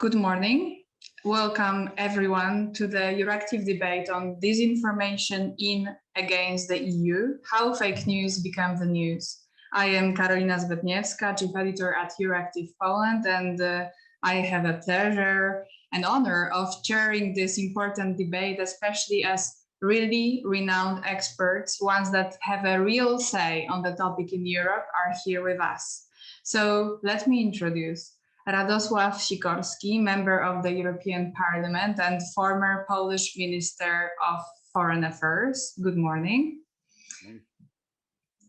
Good morning. Welcome everyone to the EURACTIV debate on disinformation in against the EU, how fake news become the news. I am Karolina Zbytniewska, Chief Editor at EURACTIV Poland, and I have a pleasure and honor of chairing this important debate, especially as really renowned experts, ones that have a real say on the topic in Europe, are here with us. So let me introduce RADOSŁAW SIKORSKI, member of the European Parliament and former Polish Minister of Foreign Affairs. Good morning.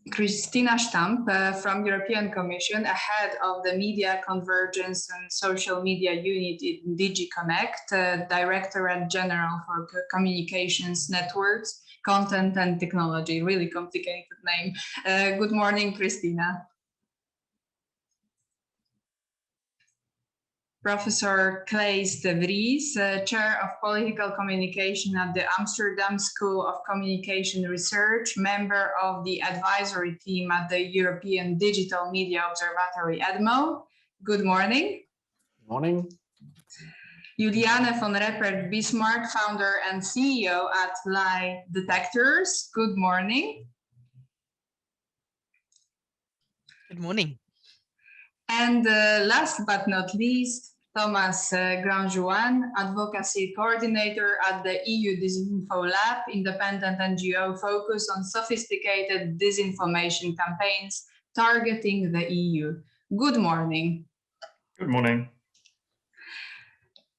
KRISZTINA STUMP from European Commission, head of the Media Convergence and Social Media Unit in DG Connect, Directorate General for Communications Networks, Content and Technology. Really complicated name. Good morning, KRISZTINA. Professor CLAES de Vries, Chair of Political Communication at the Amsterdam School of Communication Research, member of the advisory team at the European Digital Media Observatory, EDMO. Good morning. Good morning. Juliane von REPPERT-BISMARCK, founder and CEO at Lie Detectors. Good morning. Good morning. And last but not least, Thomas GRANDJOUAN, Advocacy Coordinator at the EU DisinfoLab, independent NGO focused on sophisticated disinformation campaigns targeting the EU. Good morning. Good morning.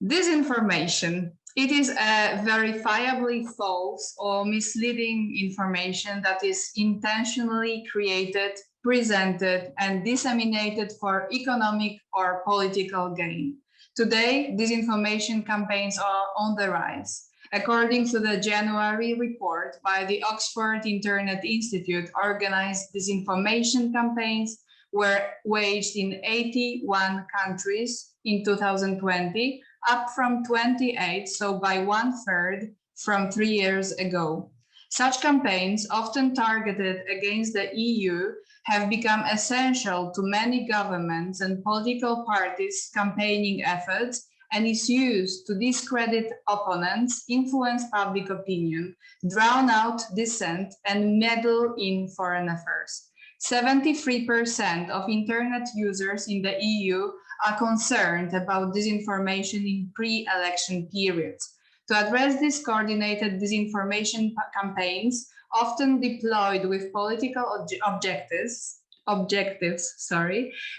Disinformation. It is a verifiably false or misleading information that is intentionally created, presented, and disseminated for economic or political gain. Today, disinformation campaigns are on the rise. According to the January report by the Oxford Internet Institute, organized disinformation campaigns were waged in 81 countries in 2020, up from 28, so by 1/3 from 3 years ago. Such campaigns, often targeted against the EU, have become essential to many governments and political parties' campaigning efforts and is used to discredit opponents, influence public opinion, drown out dissent, and meddle in foreign affairs. 73% of internet users in the EU are concerned about disinformation in pre-election periods. To address these coordinated disinformation campaigns, often deployed with political objectives,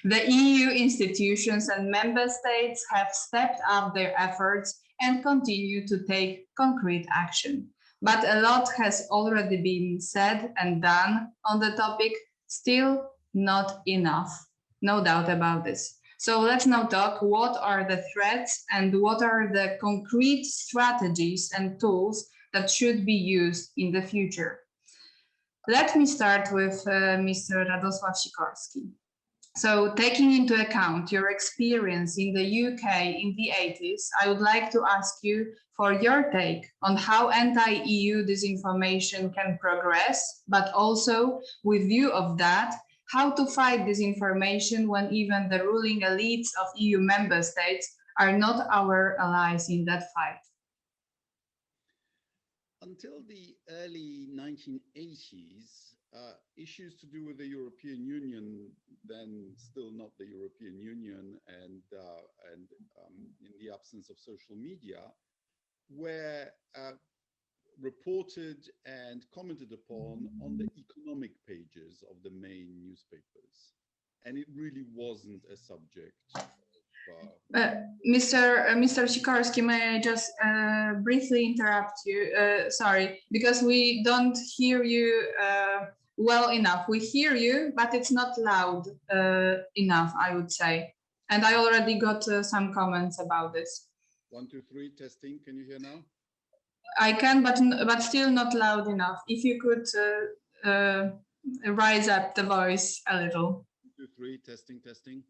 the EU institutions and member states have stepped up their efforts and continue to take concrete action. But a lot has already been said and done on the topic, still not enough, no doubt about this. So let's now talk what are the threats and what are the concrete strategies and tools that should be used in the future. Let me start with Mr. RADOSŁAW SIKORSKI. So taking into account your experience in the UK in the 80s, I would like to ask you for your take on how anti-EU disinformation can progress, but also with view of that, how to fight disinformation when even the ruling elites of EU member states are not our allies in that fight. Until the early 1980s, issues to do with the European Union, then still not the European Union, and in the absence of social media, were reported and commented upon on the economic pages of the main newspapers. And it really wasn't a subject of... Mr. Sikorski, may I just briefly interrupt you? Sorry, because we don't hear you well enough. We hear you, but it's not loud enough, I would say. And I already got some comments about this. 1, 2, 3, testing. Can you hear now? I can, but still not loud enough. If you could rise up the voice a little. 1, 2, 3, testing, testing.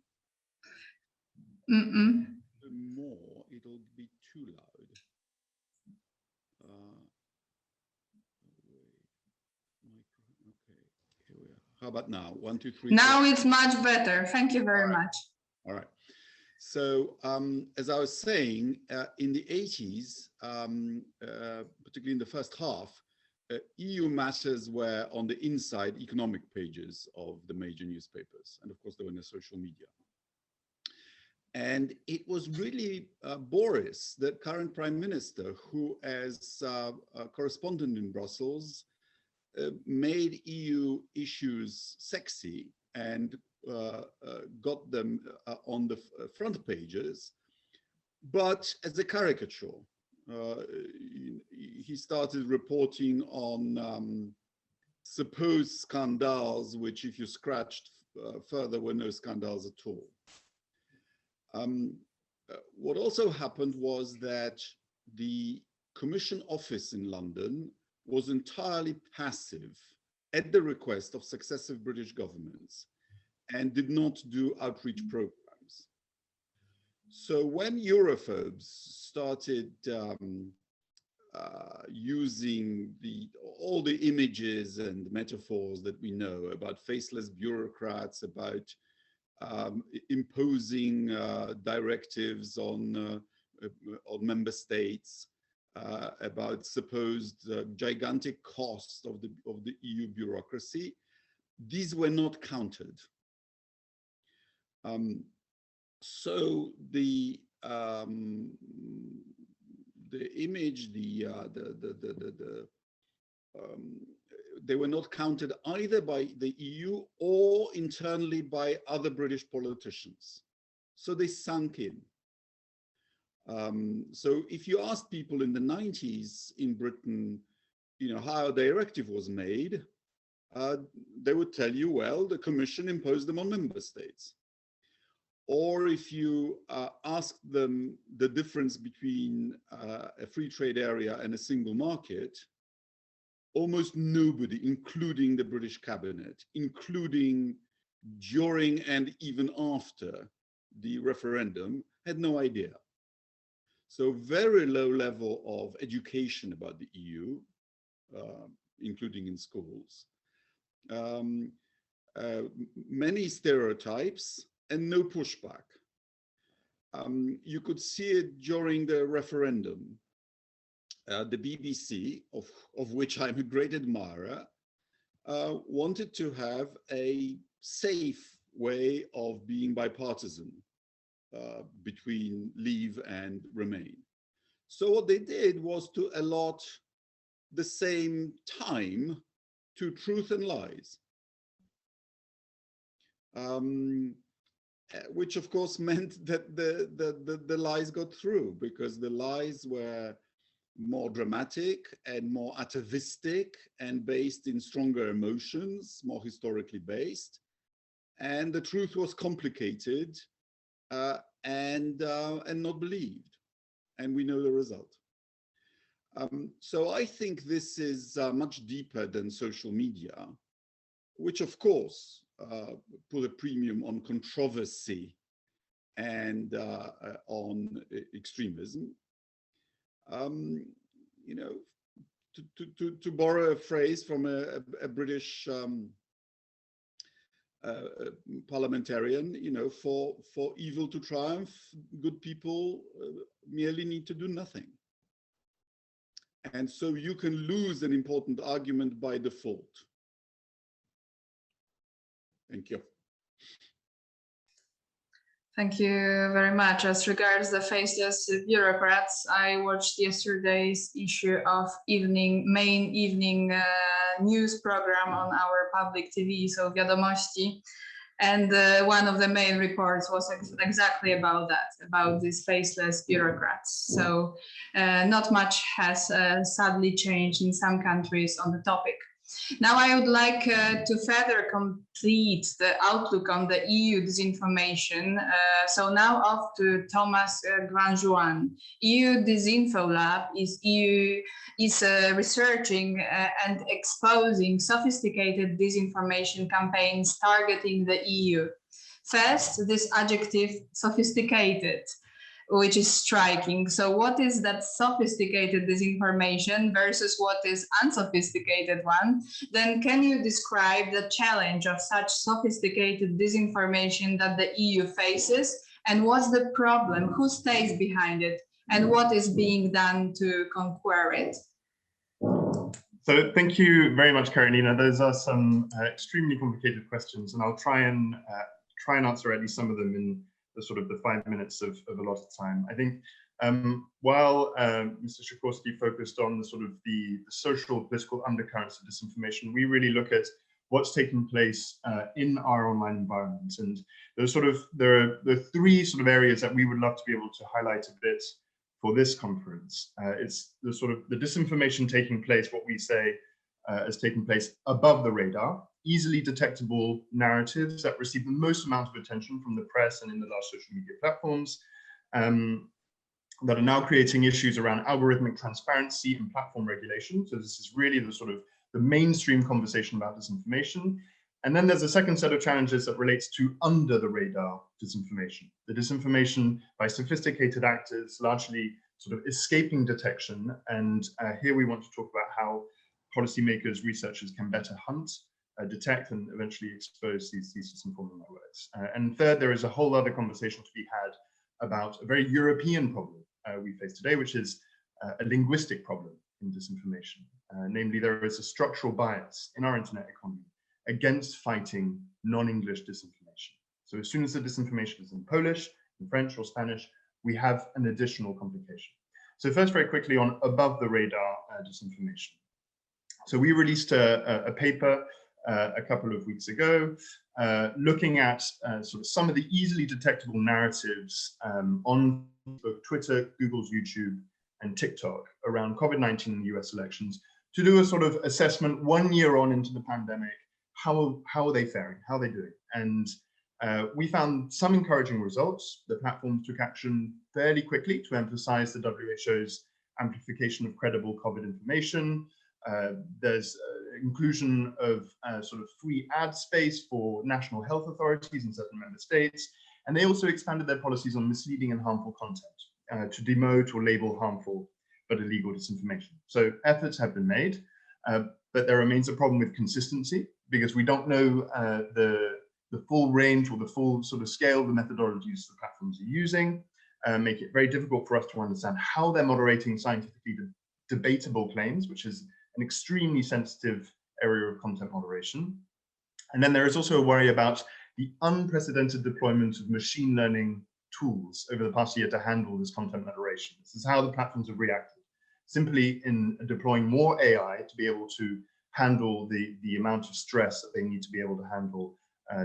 The more, it'll be too loud. Okay, here we are. How about now? 1, 2, 3. Now it's much better. Thank you very much. All right. So as I was saying, in the 80s, particularly in the first half, EU matters were on the inside economic pages of the major newspapers. And of course, they were in the social media. And it was really Boris, the current prime minister, who as a correspondent in Brussels, made EU issues sexy and got them on the front pages, but as a caricature. He started reporting on supposed scandals, which if you scratched further were no scandals at all. What also happened was that the Commission office in London was entirely passive at the request of successive British governments and did not do outreach programs. So when Europhobes started using all the images and metaphors that we know about faceless bureaucrats, about imposing directives on member states, about supposed gigantic costs of the EU bureaucracy, these were not counted. So the image, they were not counted either by the EU or internally by other British politicians. So they sunk in. So if you ask people in the 90s in Britain, you know, how a directive was made, they would tell you, well, the Commission imposed them on member states. Or if you ask them the difference between a free trade area and a single market, almost nobody, including the British cabinet, including during and even after the referendum, had no idea. So very low level of education about the EU, including in schools. Many stereotypes and no pushback. You could see it during the referendum. The BBC, of which I'm a great admirer, wanted to have a safe way of being bipartisan between Leave and Remain. So what they did was to allot the same time to Truth and Lies, which of course meant that the lies got through, because the lies were more dramatic and more atavistic and based in stronger emotions, more historically based. And the truth was complicated and not believed. And we know the result. So I think this is much deeper than social media, which of course put a premium on controversy and on extremism. You know, to borrow a phrase from a British parliamentarian, you know, for evil to triumph, good people merely need to do nothing. And so you can lose an important argument by default. Thank you. Thank you very much. As regards the faceless bureaucrats, I watched yesterday's issue of main evening news program on our public TV, so Wiadomości. And one of the main reports was exactly about that, about these faceless bureaucrats. So not much has sadly changed in some countries on the topic. Now I would like to further complete the outlook on the EU disinformation. So now off to Thomas GRANDJOUAN. EU DisinfoLab is researching and exposing sophisticated disinformation campaigns targeting the EU. First, this adjective sophisticated, which is striking. So what is that sophisticated disinformation versus what is unsophisticated one? Then can you describe the challenge of such sophisticated disinformation that the EU faces and what's the problem, who stays behind it, and what is being done to conquer it. So thank you very much, Karinina. Those are some extremely complicated questions, and I'll try and answer at least some of them in the sort of the 5 minutes of a lot of time. I think while Mr. SIKORSKI focused on the sort of the social political undercurrents of disinformation, we really look at what's taking place in our online environment. And there are three sort of areas that we would love to be able to highlight a bit for this conference. It's the sort of the disinformation taking place, what we say is taking place above the radar, easily detectable narratives that receive the most amount of attention from the press and in the large social media platforms, that are now creating issues around algorithmic transparency and platform regulation. So this is really the sort of the mainstream conversation about disinformation. And then there's a second set of challenges that relates to under the radar disinformation, the disinformation by sophisticated actors, largely sort of escaping detection. And here we want to talk about how policymakers, researchers can better hunt, detect, and eventually expose these disinforming networks. And third, there is a whole other conversation to be had about a very European problem we face today, which is a linguistic problem in disinformation. Namely, there is a structural bias in our internet economy against fighting non-English disinformation. So as soon as the disinformation is in Polish, in French or Spanish, we have an additional complication. So first, very quickly on above the radar disinformation. So we released a paper a couple of weeks ago, looking at sort of some of the easily detectable narratives on Facebook, Twitter, Google's YouTube, and TikTok around COVID-19 and the US elections, to do a sort of assessment 1 year on into the pandemic. How are they faring? How are they doing? And we found some encouraging results. The platforms took action fairly quickly to emphasize the WHO's amplification of credible COVID information. There's inclusion of sort of free ad space for national health authorities in certain member states. And they also expanded their policies on misleading and harmful content to demote or label harmful but illegal disinformation. So efforts have been made, but there remains a problem with consistency, because we don't know the full range or the full sort of scale of the methodologies the platforms are using, make it very difficult for us to understand how they're moderating scientifically debatable claims, which is an extremely sensitive area of content moderation. And then there is also a worry about the unprecedented deployment of machine learning tools over the past year to handle this content moderation. This is how the platforms have reacted, simply in deploying more AI to be able to handle the amount of stress that they need to be able to handle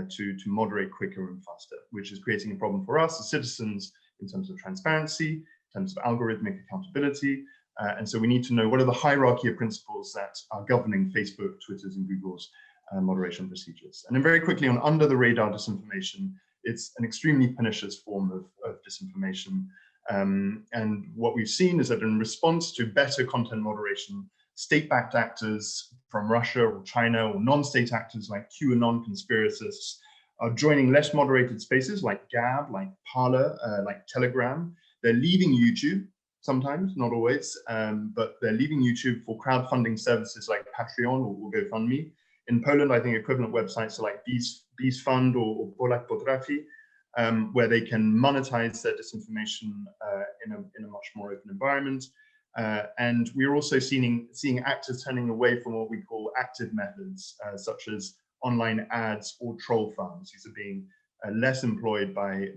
to moderate quicker and faster, which is creating a problem for us as citizens in terms of transparency, in terms of algorithmic accountability. And so we need to know what are the hierarchy of principles that are governing Facebook, Twitter's, and Google's moderation procedures. And then very quickly on under the radar disinformation, it's an extremely pernicious form of disinformation. And what we've seen is that in response to better content moderation, state-backed actors from Russia or China or non-state actors like QAnon conspiracists are joining less moderated spaces like Gab, like Parler, like Telegram. They're leaving YouTube, sometimes, not always, but they're leaving YouTube for crowdfunding services like Patreon or GoFundMe. In Poland, I think equivalent websites are like Bees Fund or Polak Potrafi, where they can monetize their disinformation in a much more open environment. And we're also seeing actors turning away from what we call active methods, such as online ads or troll farms. These are being less employed by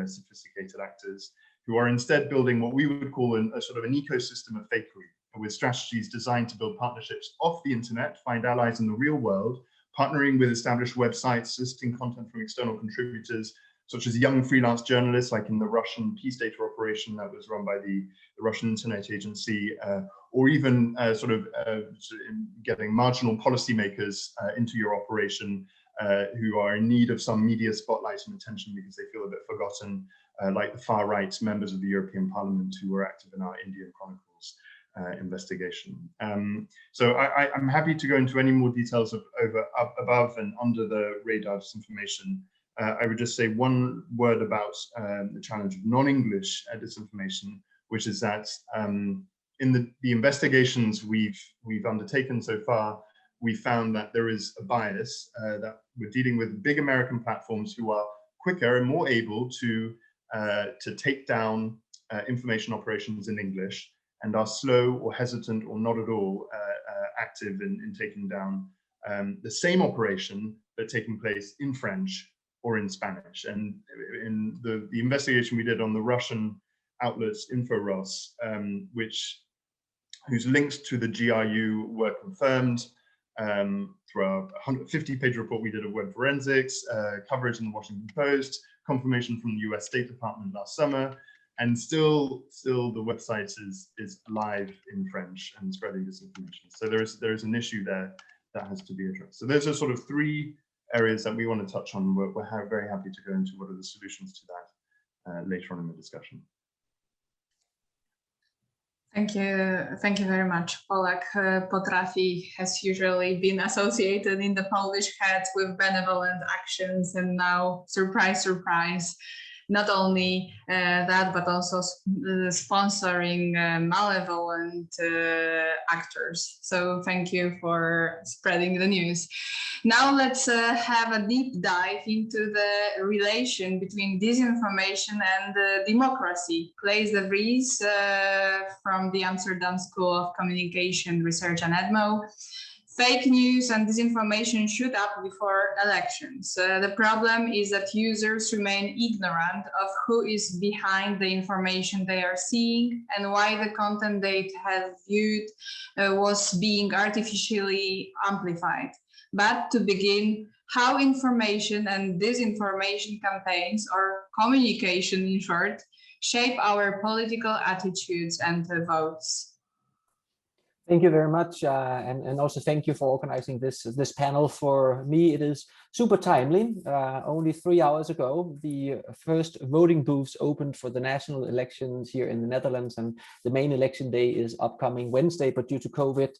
sophisticated actors who are instead building what we would call a sort of an ecosystem of fakery, with strategies designed to build partnerships off the internet, find allies in the real world, partnering with established websites, soliciting content from external contributors, such as young freelance journalists, like in the Russian peace data operation that was run by the Russian Internet Agency, or even getting marginal policymakers into your operation who are in need of some media spotlight and attention because they feel a bit forgotten, like the far-right members of the European Parliament who were active in our Indian Chronicles investigation. So I'm happy to go into any more details of above and under the radar disinformation. I would just say one word about the challenge of non-English disinformation, which is that in the investigations we've undertaken so far, we found that there is a bias that we're dealing with big American platforms who are quicker and more able to to take down information operations in English and are slow or hesitant or not at all active in taking down the same operation but taking place in French or in Spanish. And in the investigation we did on the Russian outlets InfoRos, whose links to the GRU were confirmed through a 150-page report we did of web forensics, coverage in the Washington Post, confirmation from the US State Department last summer, and still the website is live in French and spreading disinformation. So there is an issue there that has to be addressed. So those are sort of three areas that we want to touch on. We're very happy to go into what are the solutions to that later on in the discussion. Thank you very much. Polak potrafi has usually been associated in the Polish head with benevolent actions, and now, surprise, surprise, not only that, but also sponsoring malevolent actors. So thank you for spreading the news. Now let's have a deep dive into the relation between disinformation and democracy. CLAES de VREESE from the Amsterdam School of Communication Research and EDMO. Fake news and disinformation shoot up before elections. The problem is that users remain ignorant of who is behind the information they are seeing and why the content they have viewed was being artificially amplified. But to begin, how information and disinformation campaigns, or communication in short, shape our political attitudes and votes. Thank you very much, and also thank you for organizing this panel. For me, it is super timely. Only 3 hours ago, the first voting booths opened for the national elections here in the Netherlands, and the main election day is upcoming Wednesday, but due to COVID,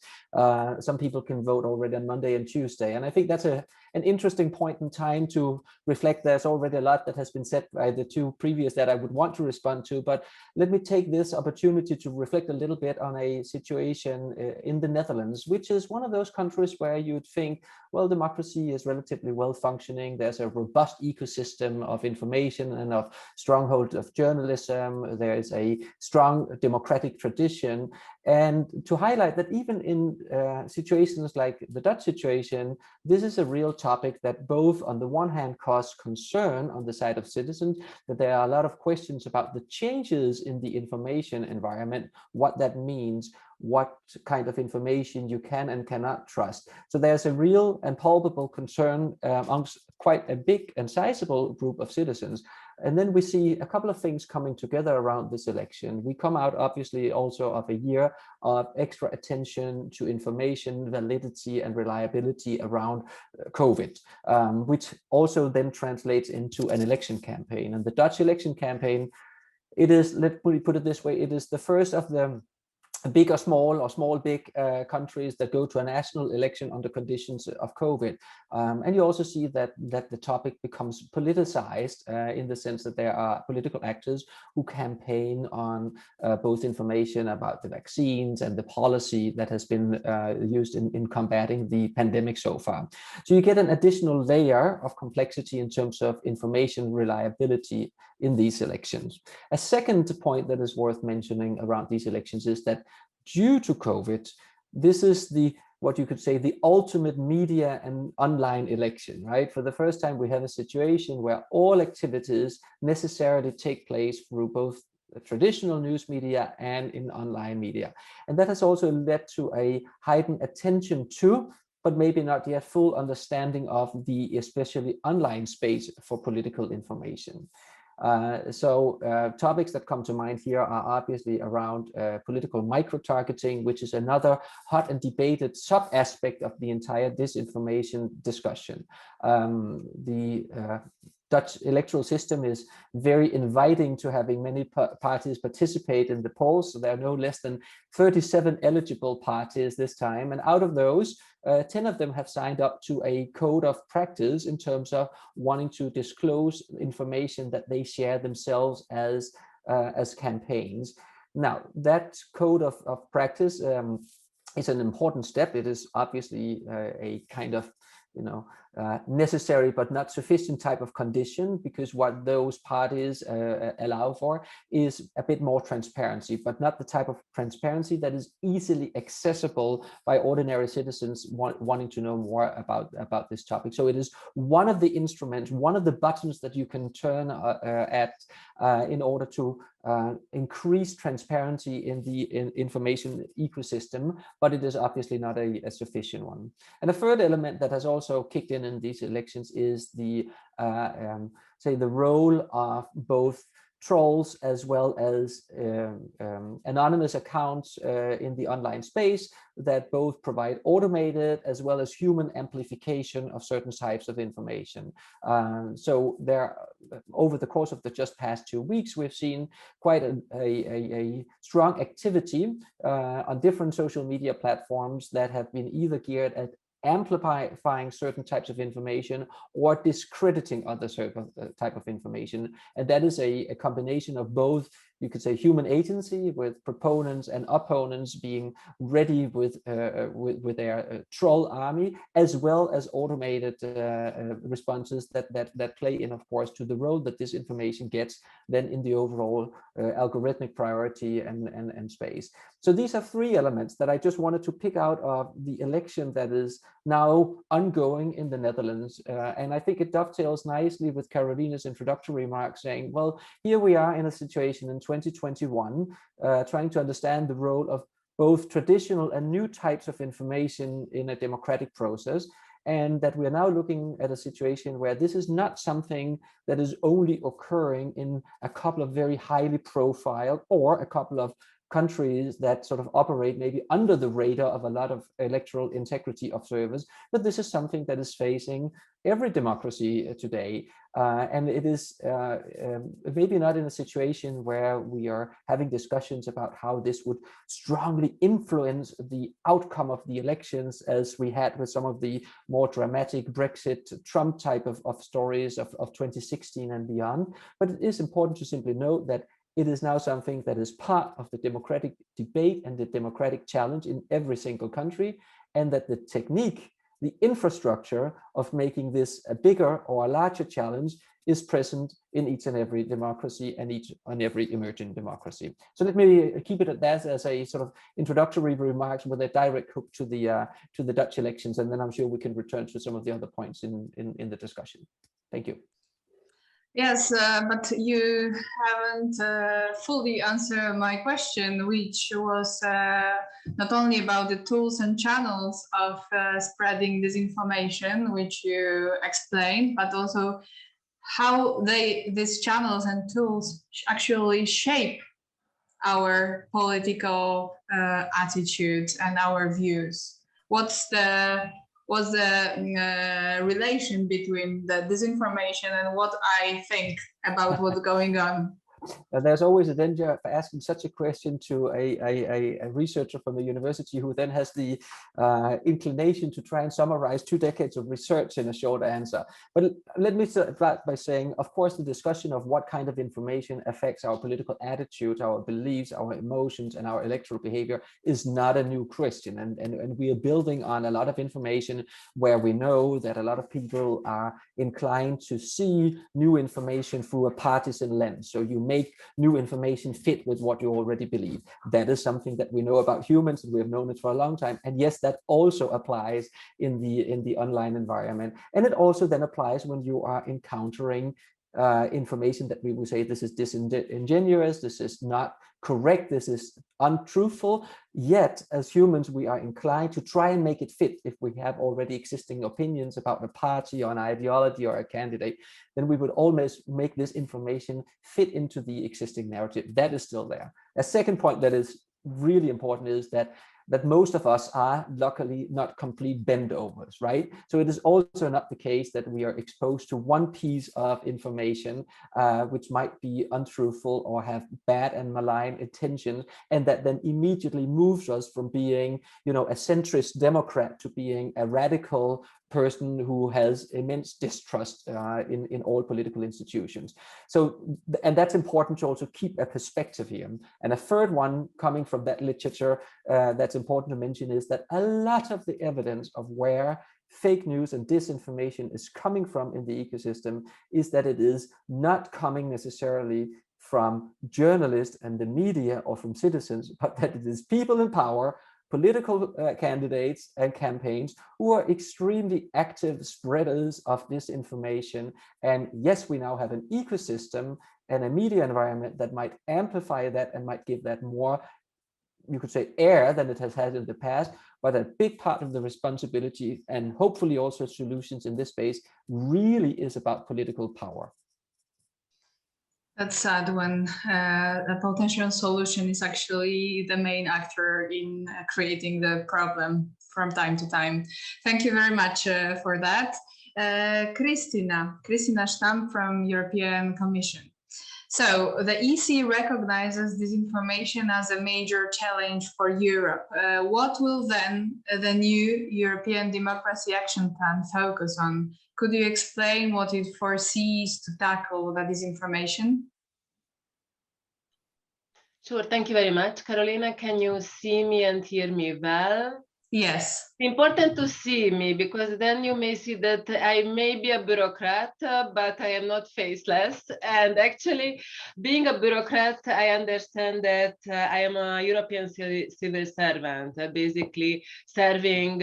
some people can vote already on Monday and Tuesday. And I think that's an interesting point in time to reflect. There's already a lot that has been said by the two previous that I would want to respond to, but let me take this opportunity to reflect a little bit on a situation in the Netherlands, which is one of those countries where you'd think, well, democracy is relatively well functioning. There's a robust ecosystem of information and of stronghold of journalism. There is a strong democratic tradition. And to highlight that even in situations like the Dutch situation, this is a real topic that both on the one hand cause concern on the side of citizens, that there are a lot of questions about the changes in the information environment, what that means, what kind of information you can and cannot trust. So there's a real and palpable concern amongst quite a big and sizable group of citizens. And then we see a couple of things coming together around this election. We come out obviously also of a year of extra attention to information, validity and reliability around COVID, which also then translates into an election campaign. And the Dutch election campaign, it is, let me put it this way, it is the first of the big or small big countries that go to a national election under conditions of COVID. And you also see that the topic becomes politicized in the sense that there are political actors who campaign on both information about the vaccines and the policy that has been used in combating the pandemic so far. So you get an additional layer of complexity in terms of information reliability in these elections. A second point that is worth mentioning around these elections is that due to COVID, this is what you could say the ultimate media and online election, right? For the first time, we have a situation where all activities necessarily take place through both the traditional news media and in online media. And that has also led to a heightened attention to, but maybe not yet full understanding of the especially online space for political information. Topics that come to mind here are obviously around political micro-targeting, which is another hot and debated sub-aspect of the entire disinformation discussion. The Dutch electoral system is very inviting to having many parties participate in the polls. So there are no less than 37 eligible parties this time. And out of those, 10 of them have signed up to a code of practice in terms of wanting to disclose information that they share themselves as campaigns. Now, that code of practice is an important step. It is obviously a kind of necessary but not sufficient type of condition, because what those parties allow for is a bit more transparency, but not the type of transparency that is easily accessible by ordinary citizens wanting to know more about this topic. So it is one of the instruments, one of the buttons that you can turn at in order to increase transparency in the information ecosystem, but it is obviously not a sufficient one. And a third element that has also kicked in these elections is the say the role of both trolls as well as anonymous accounts in the online space that both provide automated as well as human amplification of certain types of information. So there, over the course of the just past 2 weeks, we've seen quite a strong activity on different social media platforms that have been either geared at amplifying certain types of information or discrediting other certain type of information. And that is a combination of both, you could say, human agency, with proponents and opponents being ready with their troll army, as well as automated responses that play in, of course, to the role that this information gets then in the overall algorithmic priority and space. So these are three elements that I just wanted to pick out of the election that is now ongoing in the Netherlands. And I think it dovetails nicely with Carolina's introductory remark saying, well, here we are in a situation in 2021, trying to understand the role of both traditional and new types of information in a democratic process, and that we are now looking at a situation where this is not something that is only occurring in a couple of very highly profiled or a couple of countries that sort of operate maybe under the radar of a lot of electoral integrity observers, but this is something that is facing every democracy today. And it is maybe not in a situation where we are having discussions about how this would strongly influence the outcome of the elections, as we had with some of the more dramatic Brexit, Trump type of stories of 2016 and beyond. But it is important to simply note that it is now something that is part of the democratic debate and the democratic challenge in every single country, and that the technique, the infrastructure of making this a bigger or a larger challenge is present in each and every democracy and each and every emerging democracy. So let me keep it at that as a sort of introductory remarks with a direct hook to the Dutch elections, and then I'm sure we can return to some of the other points in the discussion. Thank you. Yes, but you haven't fully answered my question, which was not only about the tools and channels of spreading disinformation, which you explained, but also how these channels and tools actually shape our political attitudes and our views. What's the relation between the disinformation and what I think about what's going on? There's always a danger of asking such a question to a researcher from a university who then has the inclination to try and summarize 2 decades of research in a short answer. But let me start by saying, of course, the discussion of what kind of information affects our political attitudes, our beliefs, our emotions, and our electoral behavior is not a new question. And we are building on a lot of information where we know that a lot of people are inclined to see new information through a partisan lens. So you make new information fit with what you already believe. That is something that we know about humans, and we have known it for a long time. And yes, that also applies in the online environment. And it also then applies when you are encountering information that we will say this is disingenuous, this is not correct, this is untruthful. Yet as humans, we are inclined to try and make it fit. If we have already existing opinions about a party or an ideology or a candidate, then we would almost make this information fit into the existing narrative. That is still there. A second point that is really important is that most of us are luckily not complete bendovers, right? So it is also not the case that we are exposed to one piece of information which might be untruthful or have bad and malign intentions, and that then immediately moves us from being, you know, a centrist Democrat to being a radical person who has immense distrust in all political institutions. So, and that's important to also keep a perspective here. And a third one coming from that literature that that's important to mention is that a lot of the evidence of where fake news and disinformation is coming from in the ecosystem is that it is not coming necessarily from journalists and the media or from citizens, but that it is people in power, political candidates and campaigns who are extremely active spreaders of disinformation. And yes, we now have an ecosystem and a media environment that might amplify that and might give that more, you could say, air than it has had in the past. But a big part of the responsibility and hopefully also solutions in this space really is about political power. That's sad when a potential solution is actually the main actor in creating the problem from time to time. Thank you very much for that. KRISZTINA STUMP from European Commission. So the EC recognizes disinformation as a major challenge for Europe. What will then the new European Democracy Action Plan focus on? Could you explain what it foresees to tackle the disinformation? Sure, thank you very much. Carolina, can you see me and hear me well? Yes. It's important to see me because then you may see that I may be a bureaucrat, but I am not faceless. And actually, being a bureaucrat, I understand that I am a European civil servant, basically serving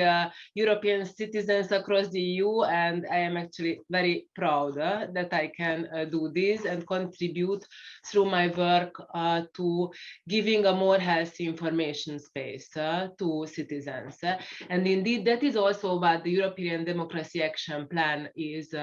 European citizens across the EU. And I am actually very proud that I can do this and contribute through my work to giving a more healthy information space to citizens. And indeed, that is also what the European Democracy Action Plan is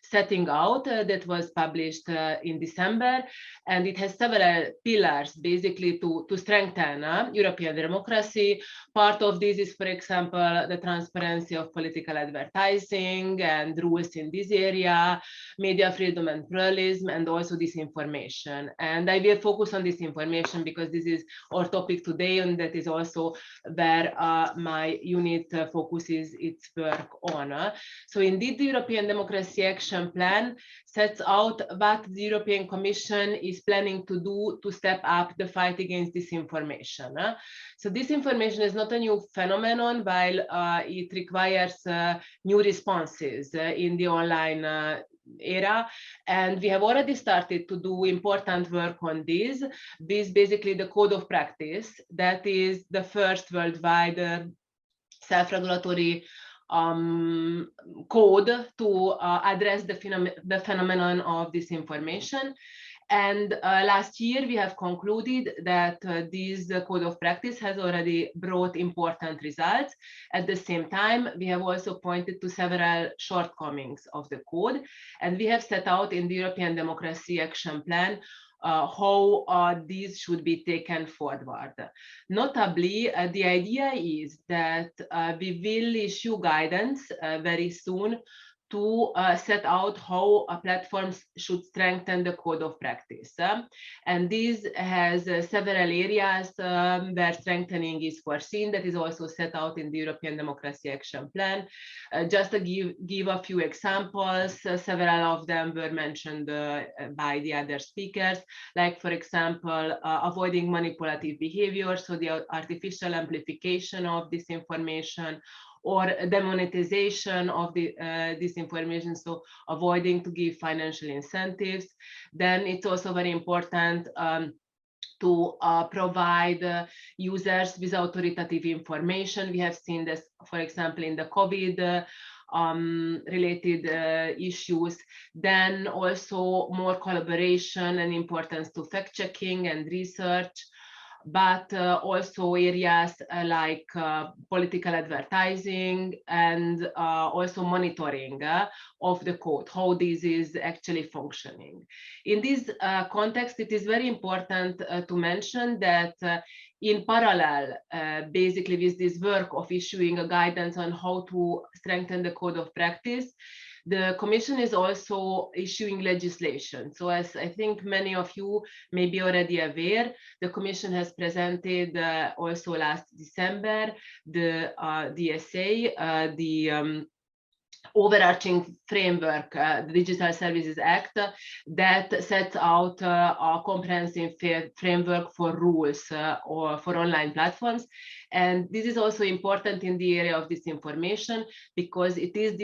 setting out, that was published in December. And it has several pillars, basically, to strengthen European democracy. Part of this is, for example, the transparency of political advertising and rules in this area, media freedom and pluralism, and also disinformation. And I will focus on disinformation because this is our topic today, and that is also where my unit focuses its work on. So indeed, the European Democracy Action Plan sets out what the European Commission is planning to do to step up the fight against disinformation. So disinformation is not a new phenomenon, while it requires new responses in the online era, and we have already started to do important work on this. This is basically the code of practice that is the first worldwide self-regulatory code to address the phenomenon of disinformation. And last year, we have concluded that this code of practice has already brought important results. At the same time, we have also pointed to several shortcomings of the code. And we have set out in the European Democracy Action Plan how these should be taken forward. Notably, the idea is that we will issue guidance very soon to set out how platforms should strengthen the code of practice. And this has several areas where strengthening is foreseen, that is also set out in the European Democracy Action Plan. Just to give a few examples, several of them were mentioned by the other speakers, like, for example, avoiding manipulative behavior, so the artificial amplification of disinformation, or demonetization of the disinformation, so avoiding to give financial incentives. Then it's also very important to provide users with authoritative information. We have seen this, for example, in the COVID related issues. Then also more collaboration and importance to fact-checking and research, but also areas like political advertising and also monitoring of the code, how this is actually functioning. In this context, it is very important to mention that in parallel, basically with this work of issuing a guidance on how to strengthen the code of practice, the Commission is also issuing legislation. So as I think many of you may be already aware, the Commission has presented also last December the DSA, the overarching framework, the Digital Services Act, that sets out a comprehensive framework for rules or for online platforms. And this is also important in the area of disinformation, because it is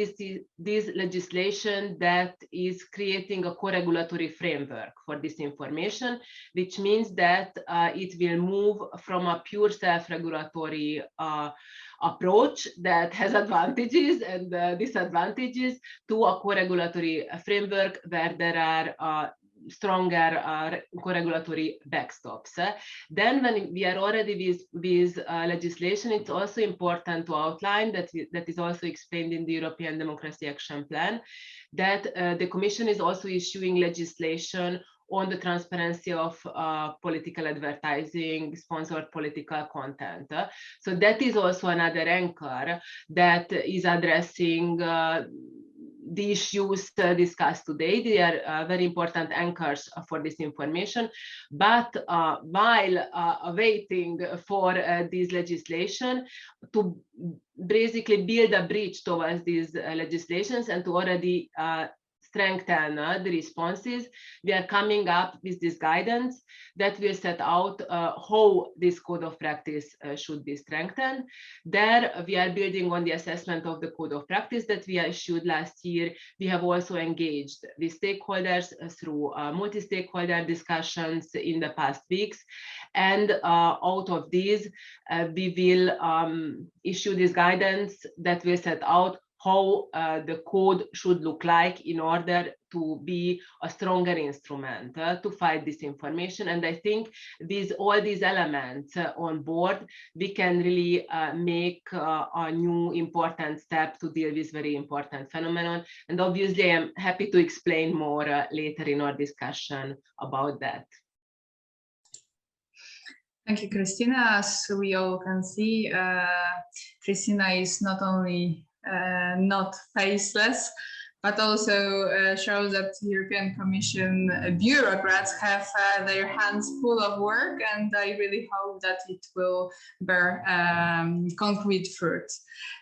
this legislation that is creating a co-regulatory framework for disinformation, which means that it will move from a pure self-regulatory approach that has advantages and disadvantages to a co-regulatory framework where there are stronger co-regulatory backstops. Then when we are already with legislation, it's also important to outline that is also explained in the European Democracy Action Plan, that the Commission is also issuing legislation on the transparency of political advertising, sponsored political content. So that is also another anchor that is addressing the issues discussed today. They are very important anchors for this information. But while waiting for this legislation to basically build a bridge towards these legislations and to already strengthen the responses, we are coming up with this guidance that will set out how this code of practice should be strengthened. There we are building on the assessment of the code of practice that we issued last year. We have also engaged with stakeholders through multi-stakeholder discussions in the past weeks. And out of these, we will issue this guidance that will set out how the code should look like in order to be a stronger instrument to fight disinformation. And I think with all these elements on board, we can really make a new important step to deal with very important phenomenon. And obviously, I'm happy to explain more later in our discussion about that. Thank you, Kristina. As we all can see, Kristina is not only not faceless, but also shows that the European Commission bureaucrats have their hands full of work, and I really hope that it will bear concrete fruit.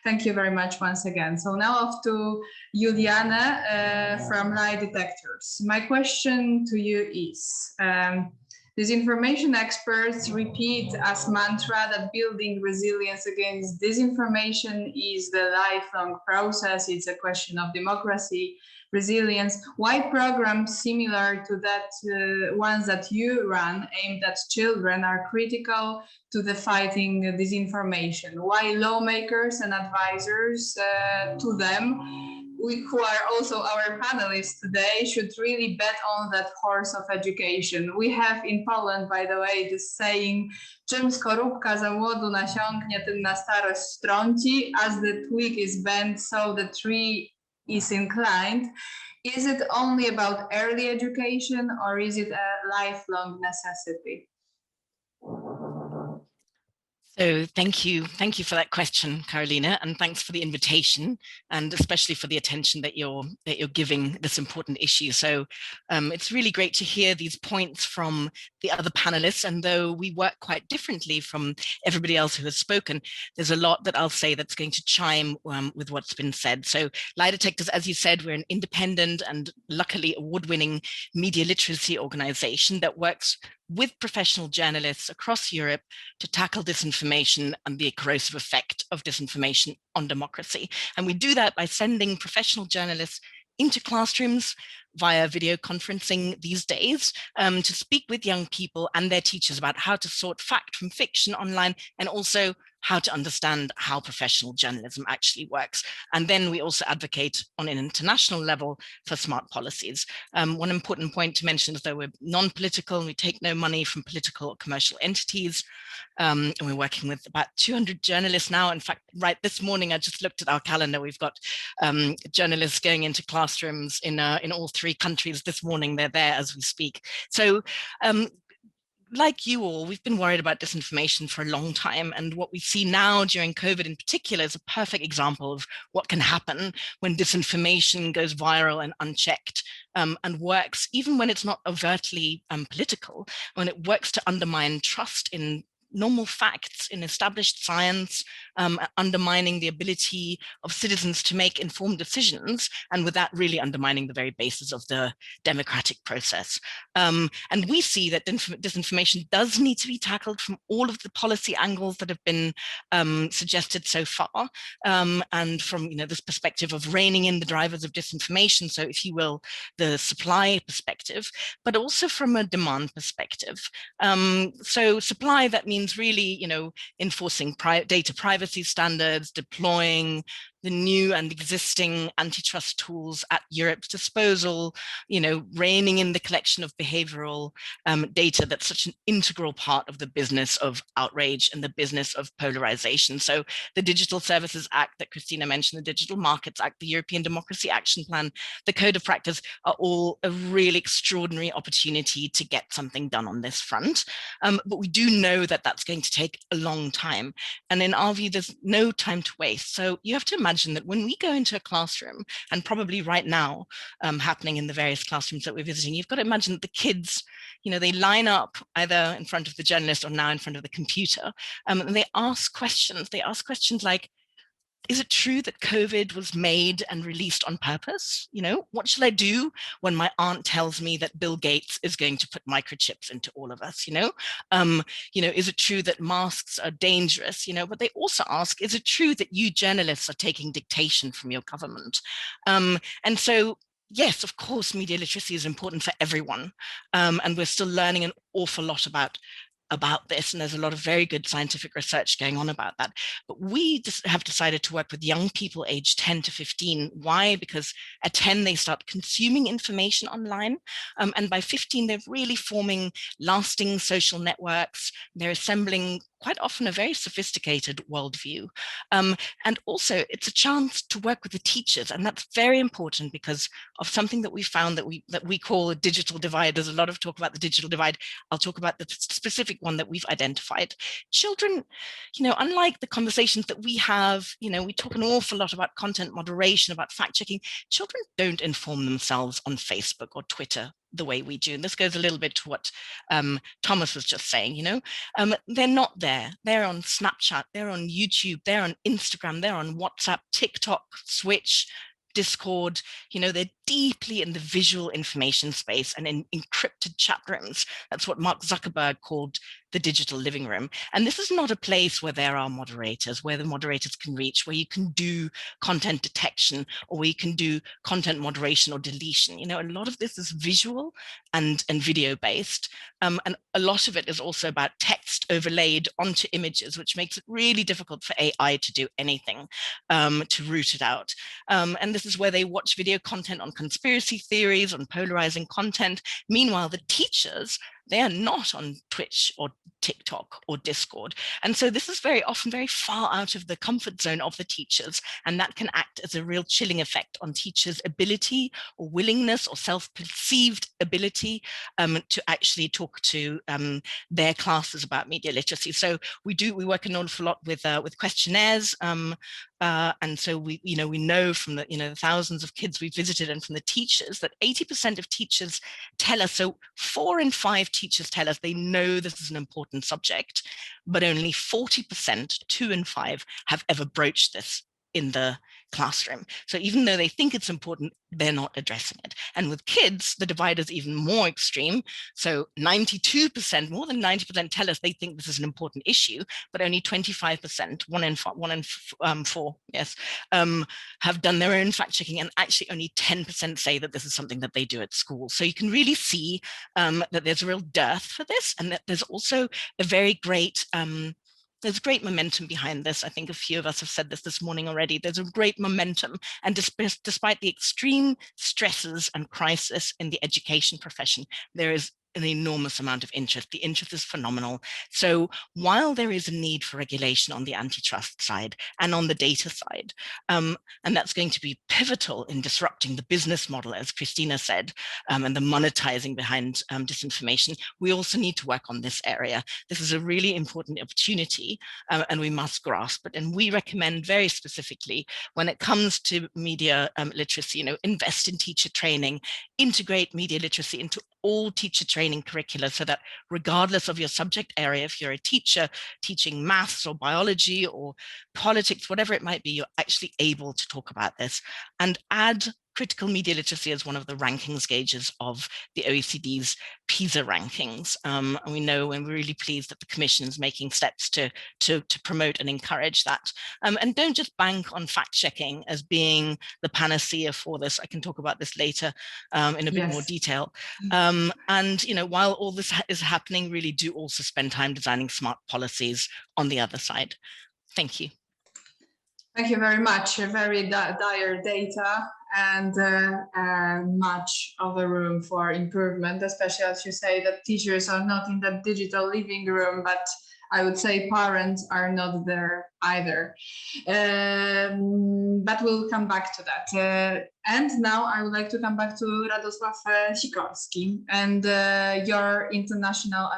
Thank you very much once again. So now off to Juliane from lie detectors. My question to you is, disinformation experts repeat as mantra that building resilience against disinformation is the lifelong process. It's a question of democracy, resilience. Why programs similar to that ones that you run aimed at children are critical to the fighting disinformation? Why lawmakers and advisors to them, who are also our panelists today, should really bet on that horse of education? We have in Poland, by the way, this saying, czym skorupka za młodu nasiąknie, tym na starość strąci. As the twig is bent, so the tree is inclined. Is it only about early education, or is it a lifelong necessity? So thank you for that question, Carolina, and thanks for the invitation, and especially for the attention that you're giving this important issue. So it's really great to hear these points from the other panelists, and though we work quite differently from everybody else who has spoken, there's a lot that I'll say that's going to chime with what's been said. So Lie Detectors, as you said, we're an independent and luckily award-winning media literacy organization that works with professional journalists across Europe to tackle disinformation and the corrosive effect of disinformation on democracy. And we do that by sending professional journalists into classrooms via video conferencing these days to speak with young people and their teachers about how to sort fact from fiction online, and also how to understand how professional journalism actually works. And then we also advocate on an international level for smart policies. One important point to mention is that we're non-political and we take no money from political or commercial entities. And we're working with about 200 journalists now. In fact, right this morning, I just looked at our calendar. We've got journalists going into classrooms in all 3 countries this morning. They're there as we speak. So like you all, we've been worried about disinformation for a long time. And what we see now during COVID in particular is a perfect example of what can happen when disinformation goes viral and unchecked, and works, even when it's not overtly political, when it works to undermine trust in normal facts in established science, undermining the ability of citizens to make informed decisions, and with that really undermining the very basis of the democratic process. And we see that disinformation does need to be tackled from all of the policy angles that have been suggested so far, and from this perspective of reining in the drivers of disinformation, so if you will, the supply perspective, but also from a demand perspective. So supply, that means really enforcing data privacy standards, deploying the new and existing antitrust tools at Europe's disposal, reining in the collection of behavioral data that's such an integral part of the business of outrage and the business of polarization. So the Digital Services Act that Christina mentioned, the Digital Markets Act, the European Democracy Action Plan, the Code of Practice are all a really extraordinary opportunity to get something done on this front. But we do know that that's going to take a long time. And in our view, there's no time to waste. So you have to imagine that when we go into a classroom, and probably right now happening in the various classrooms that we're visiting, you've got to imagine that the kids, they line up either in front of the journalist or now in front of the computer, and they ask questions. They ask questions like, is it true that COVID was made and released on purpose? What should I do when my aunt tells me that Bill Gates is going to put microchips into all of us? Is it true that masks are dangerous? But they also ask, is it true that you journalists are taking dictation from your government? And so, yes, of course, media literacy is important for everyone. And we're still learning an awful lot about this, and there's a lot of very good scientific research going on about that. But we have decided to work with young people aged 10 to 15. Why? Because at 10 they start consuming information online, and by 15 they're really forming lasting social networks. They're assembling quite often a very sophisticated worldview. And also it's a chance to work with the teachers, and that's very important because of something that we found that we call a digital divide. There's a lot of talk about the digital divide. I'll talk about the specific one that we've identified. Children, unlike the conversations that we have, we talk an awful lot about content moderation, about fact checking. Children don't inform themselves on Facebook or Twitter the way we do. And this goes a little bit to what Thomas was just saying, they're not there. They're on Snapchat, they're on YouTube, they're on Instagram, they're on WhatsApp, TikTok, Switch, Discord. They're deeply in the visual information space and in encrypted chat rooms. That's what Mark Zuckerberg called the digital living room. And this is not a place where there are moderators, where the moderators can reach, where you can do content detection, or where you can do content moderation or deletion. A lot of this is visual and video based. And a lot of it is also about text overlaid onto images, which makes it really difficult for AI to do anything, to root it out. And this is where they watch video content on conspiracy theories, on polarizing content. Meanwhile, the teachers, they are not on Twitch or TikTok or Discord. And so this is very often very far out of the comfort zone of the teachers, and that can act as a real chilling effect on teachers' ability or willingness or self-perceived ability to actually talk to their classes about media literacy. So we work an awful lot with questionnaires, and so we know from the thousands of kids we've visited and from the teachers that 80% of teachers tell us, so 4 in 5 teachers tell us they know this is an important subject, but only 40%, 2 in 5, have ever broached this in the classroom. So even though they think it's important, they're not addressing it. And with kids, the divide is even more extreme. So 92%, more than 90% tell us they think this is an important issue, but only 25%, 1 in 4, yes, have done their own fact checking, and actually only 10% say that this is something that they do at school. So you can really see that there's a real dearth for this, and that there's also a very great there's great momentum behind this. I think a few of us have said this morning already. There's a great momentum, and despite the extreme stresses and crisis in the education profession, there is an enormous amount of interest. The interest is phenomenal. So while there is a need for regulation on the antitrust side and on the data side, and that's going to be pivotal in disrupting the business model, as Christina said, and the monetizing behind disinformation, we also need to work on this area. This is a really important opportunity, and we must grasp it. And we recommend very specifically, when it comes to media literacy, invest in teacher training, integrate media literacy into all teacher training curricula, so that regardless of your subject area, if you're a teacher teaching maths or biology or politics, whatever it might be, you're actually able to talk about this, and add critical media literacy as one of the rankings gauges of the OECD's PISA rankings. And we know, and we're really pleased that the Commission is making steps to promote and encourage that. And don't just bank on fact checking as being the panacea for this. I can talk about this later in a bit more detail. And while all this is happening, really do also spend time designing smart policies on the other side. Thank you. Thank you very much. Very dire data and much of a room for improvement, especially as you say that teachers are not in the digital living room, but I would say parents are not there either. But we'll come back to that. And now I would like to come back to RADOSŁAW SIKORSKI and your international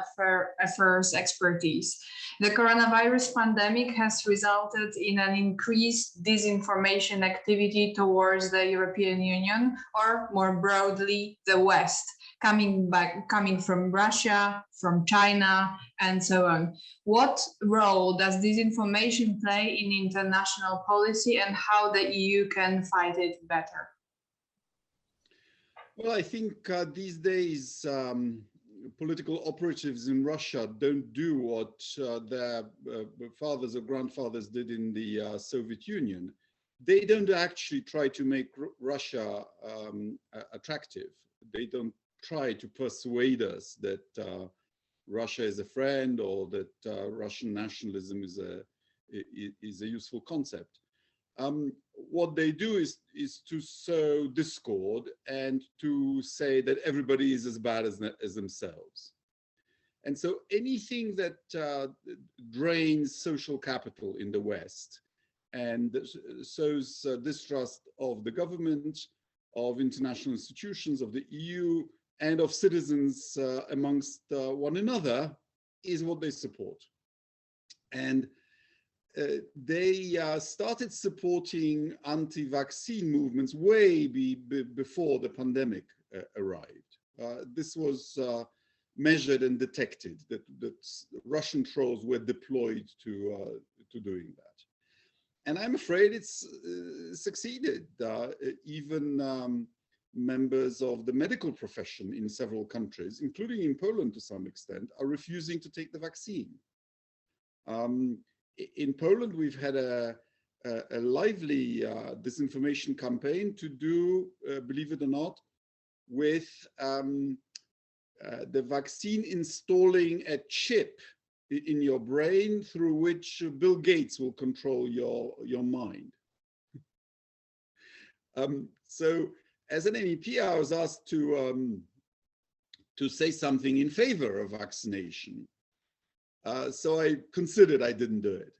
affairs expertise. The coronavirus pandemic has resulted in an increased disinformation activity towards the European Union, or more broadly, the West, coming from Russia, from China, and so on. What role does disinformation play in international policy, and how the EU can fight it better? Well, I think these days, political operatives in Russia don't do what their fathers or grandfathers did in the Soviet Union. They don't actually try to make Russia attractive. They don't try to persuade us that Russia is a friend or that Russian nationalism is a useful concept. What they do is to sow discord and to say that everybody is as bad as themselves. And so anything that drains social capital in the West and sows distrust of the government, of international institutions, of the EU, and of citizens amongst one another is what they support. And they started supporting anti-vaccine movements way before the pandemic arrived. This was measured and detected, that Russian trolls were deployed to doing that. And I'm afraid it's succeeded. Even members of the medical profession in several countries, including in Poland to some extent, are refusing to take the vaccine. In Poland, we've had a lively disinformation campaign to do, believe it or not, with the vaccine installing a chip in your brain through which Bill Gates will control your mind. So as an MEP, I was asked to say something in favor of vaccination. So I considered, I didn't do it,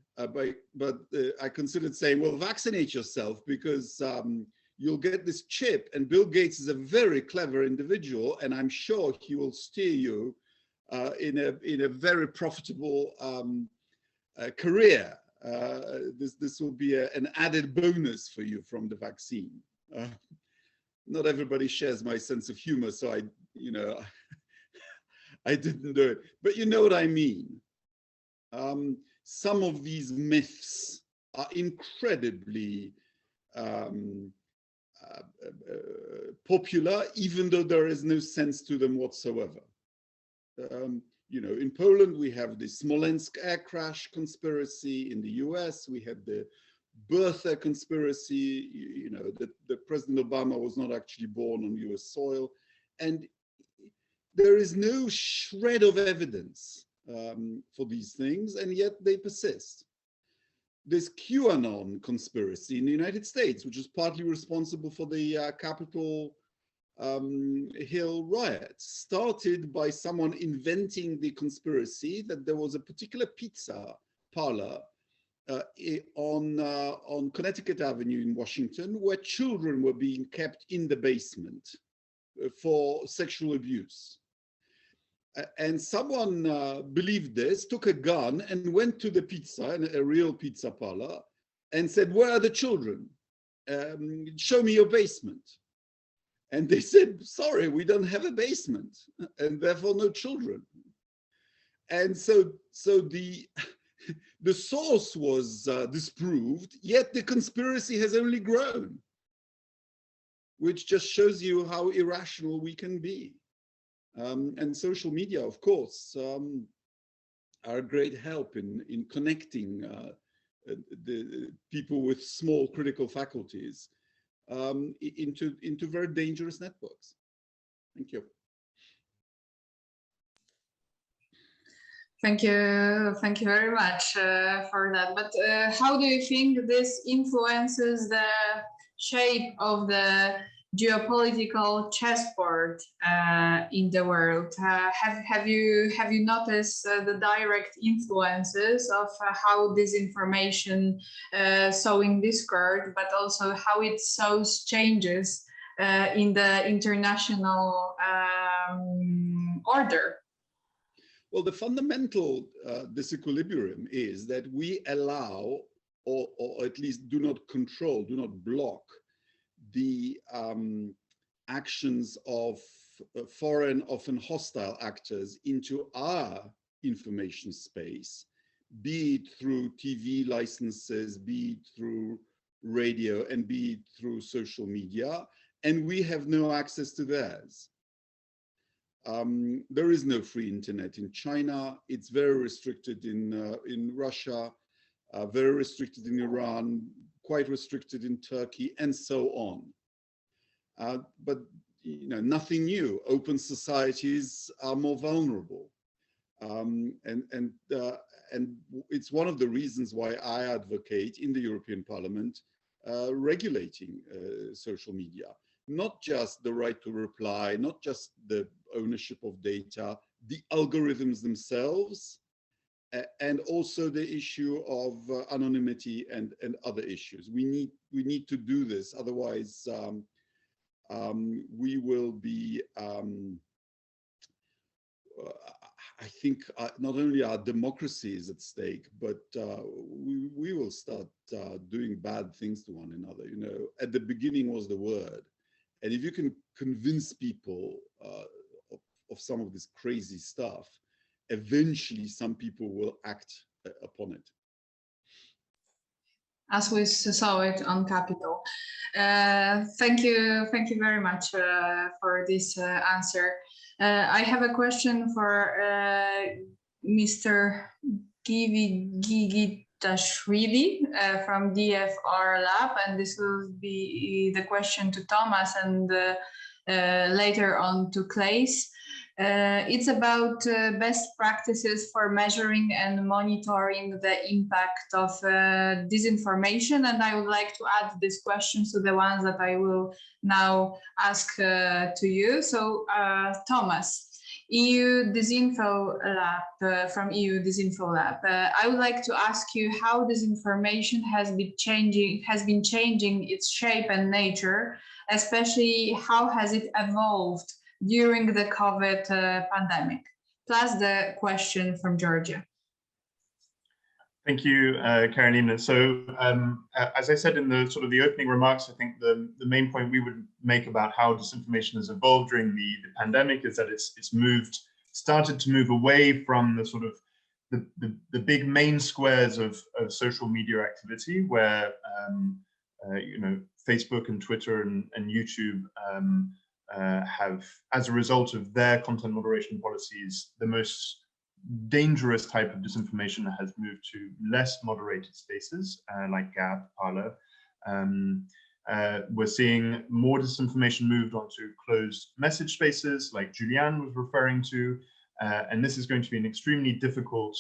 but I considered saying, well, vaccinate yourself because you'll get this chip, and Bill Gates is a very clever individual, and I'm sure he will steer you in a very profitable career. This will be an added bonus for you from the vaccine. Not everybody shares my sense of humor, so I didn't do it, but you know what I mean. Some of these myths are incredibly popular, even though there is no sense to them whatsoever. In Poland, we have the Smolensk air crash conspiracy. In the US, we have the birther conspiracy, that President Obama was not actually born on US soil. And there is no shred of evidence for these things, and yet they persist. This QAnon conspiracy in the United States, which is partly responsible for the Capitol Hill riots, started by someone inventing the conspiracy that there was a particular pizza parlor on Connecticut Avenue in Washington where children were being kept in the basement for sexual abuse. And someone believed this, took a gun and went to the pizza, a real pizza parlor, and said, where are the children? Show me your basement. And they said, sorry, we don't have a basement and therefore no children. And so the source was disproved, yet the conspiracy has only grown, which just shows you how irrational we can be. And social media, of course, are a great help in connecting the people with small critical faculties into very dangerous networks. Thank you. Thank you very much for that. But how do you think this influences the shape of the geopolitical chessboard in the world? Have you noticed the direct influences of how disinformation sowing discord, but also how it sows changes in the international order? Well, the fundamental disequilibrium is that we allow, or at least do not control, do not block the actions of foreign, often hostile actors into our information space, be it through TV licenses, be it through radio, and be it through social media, and we have no access to theirs. There is no free internet in China. It's very restricted in Russia, very restricted in Iran, quite restricted in Turkey, and so on. But nothing new. Open societies are more vulnerable, and it's one of the reasons why I advocate in the European Parliament regulating social media. Not just the right to reply, not just the ownership of data, the algorithms themselves, and also the issue of anonymity and other issues. We need to do this, otherwise we will be, I think, not only our democracy is at stake, but we will start doing bad things to one another. At the beginning was the word. And if you can convince people of some of this crazy stuff, eventually some people will act upon it. As we saw it on Capitol. Thank you very much for this answer. I have a question for Mr. Gigitashvili from DFR-Lab, and this will be the question to Thomas and later on to CLAES. It's about best practices for measuring and monitoring the impact of disinformation, and I would like to add these questions to the ones that I will now ask to you. So Thomas, EU DisinfoLab, from EU DisinfoLab. I would like to ask you how disinformation has been changing its shape and nature, especially how has it evolved during the COVID pandemic, plus the question from Georgia. Thank you, Carolina. So as I said in the the opening remarks, I think the main point we would make about how disinformation has evolved during the pandemic is that it's started to move away from the big main squares of social media activity, where Facebook and Twitter and YouTube have, as a result of their content moderation policies, the most dangerous type of disinformation has moved to less moderated spaces like Gab, Parler. We're seeing more disinformation moved onto closed message spaces like Juliane was referring to, and this is going to be an extremely difficult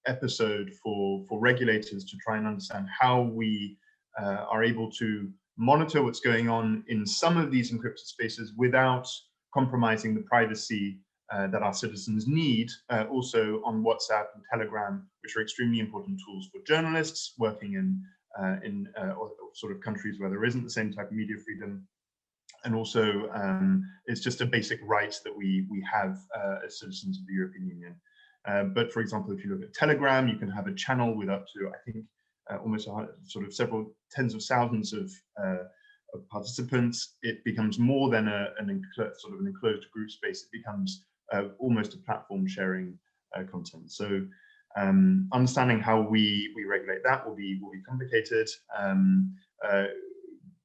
episode for regulators to try and understand how we are able to monitor what's going on in some of these encrypted spaces without compromising the privacy that our citizens need, also on WhatsApp and Telegram, which are extremely important tools for journalists working in countries where there isn't the same type of media freedom. And also, it's just a basic right that we have as citizens of the European Union. But for example, if you look at Telegram, you can have a channel with up to, I think, almost several tens of thousands of participants, it becomes more than an enclosed group space. It becomes almost a platform sharing content. So understanding how we regulate that will be complicated.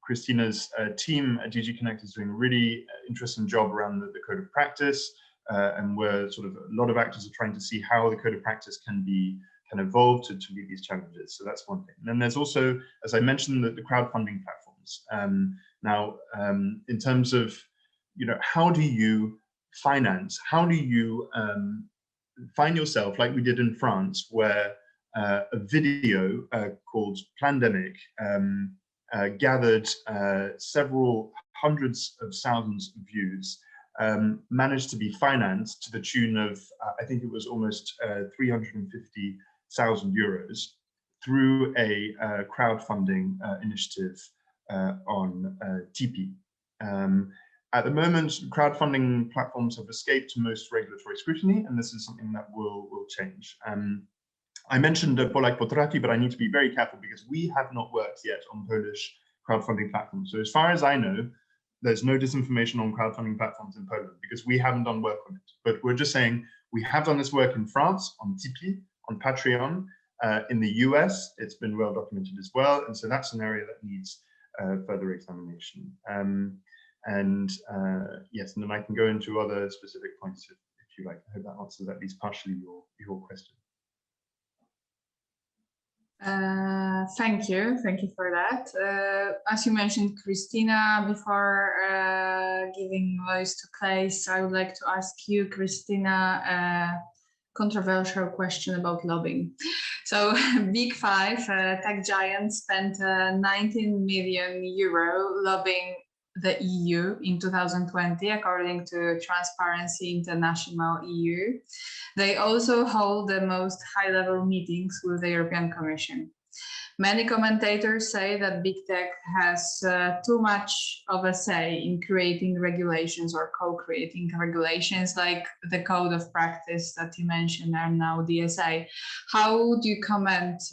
Christina's team at DG Connect is doing a really interesting job around the code of practice, and we're a lot of actors are trying to see how the code of practice can evolve to meet these challenges. So that's one thing. And then there's also, as I mentioned, the crowdfunding platforms. Now, in terms of, how do you finance? How do you find yourself, like we did in France, where a video called Plandemic gathered several hundreds of thousands of views, managed to be financed to the tune of, I think it was almost 350,000 euros through a crowdfunding initiative on Tipeee. At the moment, crowdfunding platforms have escaped most regulatory scrutiny, and this is something that will change. I mentioned Polak Potrafi, but I need to be very careful because we have not worked yet on Polish crowdfunding platforms. So as far as I know, there's no disinformation on crowdfunding platforms in Poland because we haven't done work on it. But we're just saying we have done this work in France, on Tipeee, on Patreon. In the US, it's been well documented as well. And so that's an area that needs further examination. Yes, and then I can go into other specific points if you like. I hope that answers at least partially your question. Thank you for that. As you mentioned, Christina, before giving voice to CLAES, I would like to ask you, Christina, a controversial question about lobbying. So Big Five, tech giants, spent 19 million euro lobbying the EU in 2020, according to Transparency International EU. They also hold the most high-level meetings with the European Commission. Many commentators say that big tech has too much of a say in creating regulations or co-creating regulations like the code of practice that you mentioned and now DSA. How would you comment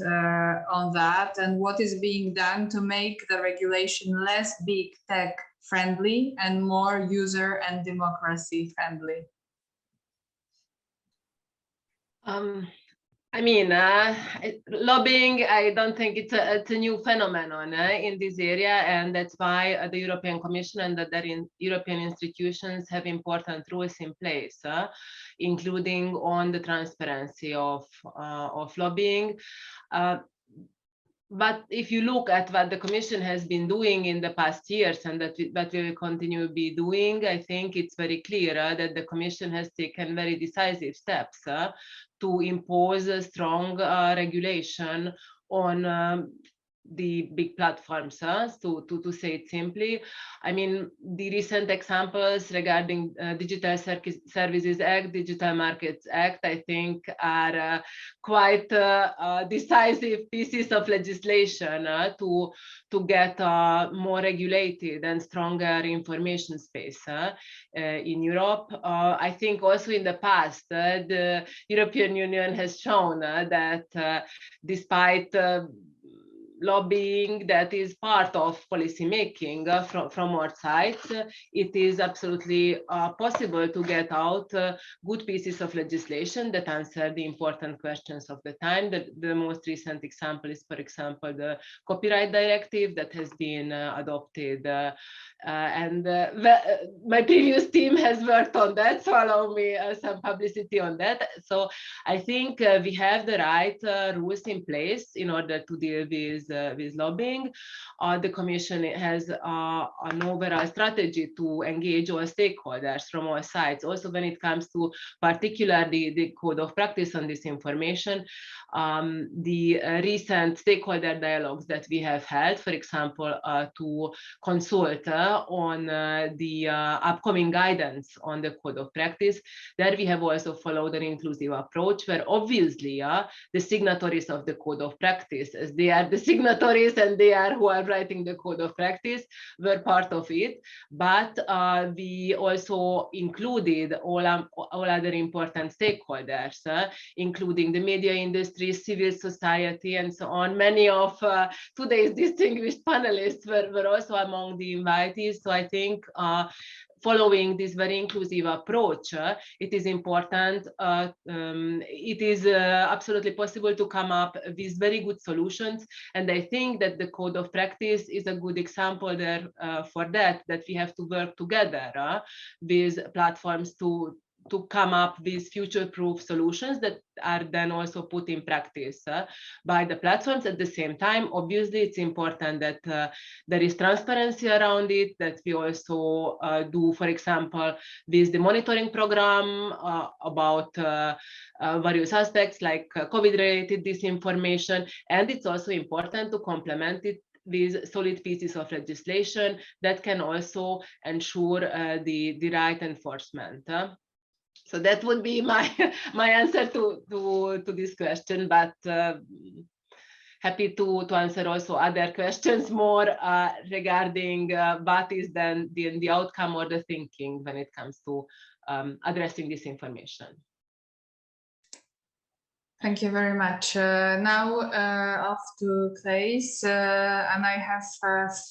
on that, and what is being done to make the regulation less big tech friendly and more user and democracy friendly? Lobbying, I don't think it's a new phenomenon in this area, and that's why the European Commission and the European institutions have important rules in place, including on the transparency of lobbying. But if you look at what the Commission has been doing in the past years and that we will continue to be doing, I think it's very clear that the Commission has taken very decisive steps to impose a strong regulation on the big platforms, to say it simply. I mean, the recent examples regarding Digital Services Act, Digital Markets Act, I think are quite decisive pieces of legislation to get more regulated and stronger information space in Europe. I think also in the past, the European Union has shown that despite lobbying that is part of policy making from our sides, it is absolutely possible to get out good pieces of legislation that answer the important questions of the time. The most recent example is, for example, the Copyright Directive that has been adopted, and my previous team has worked on that, so allow me some publicity on that. So I think we have the right rules in place in order to deal with lobbying. The Commission has an overall strategy to engage all stakeholders from all sides. Also, when it comes to particularly the code of practice on disinformation, the recent stakeholder dialogues that we have held, for example, to consult on the upcoming guidance on the code of practice, there we have also followed an inclusive approach where obviously the signatories of the code of practice, as they are the signatories signatories, and they are who are writing the code of practice, were part of it. But we also included all other important stakeholders, including the media industry, civil society, and so on. Many of today's distinguished panelists were also among the invitees. So I think following this very inclusive approach, it is important, it is absolutely possible to come up with very good solutions. And I think that the code of practice is a good example there for that we have to work together with platforms to come up with future-proof solutions that are then also put in practice by the platforms. At the same time, obviously, it's important that there is transparency around it, that we also do, for example, with the monitoring program about various aspects like COVID-related disinformation. And it's also important to complement it with solid pieces of legislation that can also ensure the right enforcement. So that would be my answer to this question, but happy to answer also other questions more regarding what is then the outcome or the thinking when it comes to addressing this information. Thank you very much. Now off to CLAES, and I have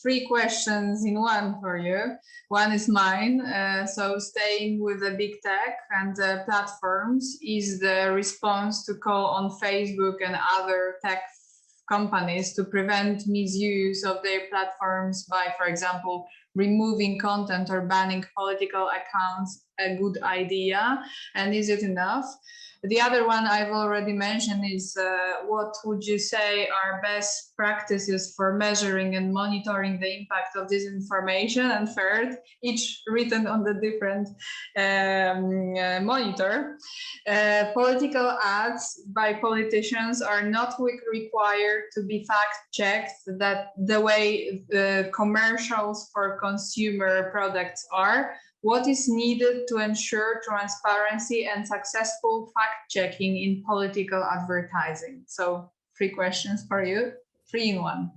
3 questions in one for you. One is mine. So staying with the big tech and platforms, is the response to call on Facebook and other tech companies to prevent misuse of their platforms by, for example, removing content or banning political accounts a good idea? And is it enough? The other one I've already mentioned is what would you say are best practices for measuring and monitoring the impact of disinformation? And third, each written on the different monitor. Political ads by politicians are not required to be fact-checked that the way commercials for consumer products are. What is needed to ensure transparency and successful fact-checking in political advertising? So 3 questions for you, 3 in 1.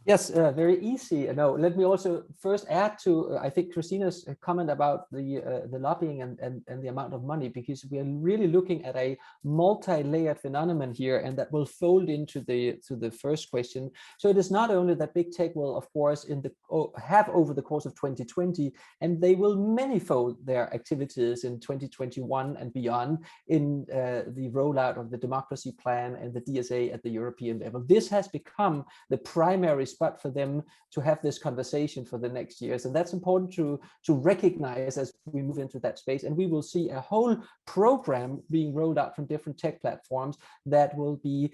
Yes, very easy. No, let me also first add to, I think, Kristina's comment about the lobbying and the amount of money, because we are really looking at a multi-layered phenomenon here, and that will fold into the first question. So it is not only that big tech will, of course, have over the course of 2020, and they will manifold their activities in 2021 and beyond in the rollout of the democracy plan and the DSA at the European level. This has become the primary spot for them to have this conversation for the next years, and that's important to recognize as we move into that space. And we will see a whole program being rolled out from different tech platforms that will be,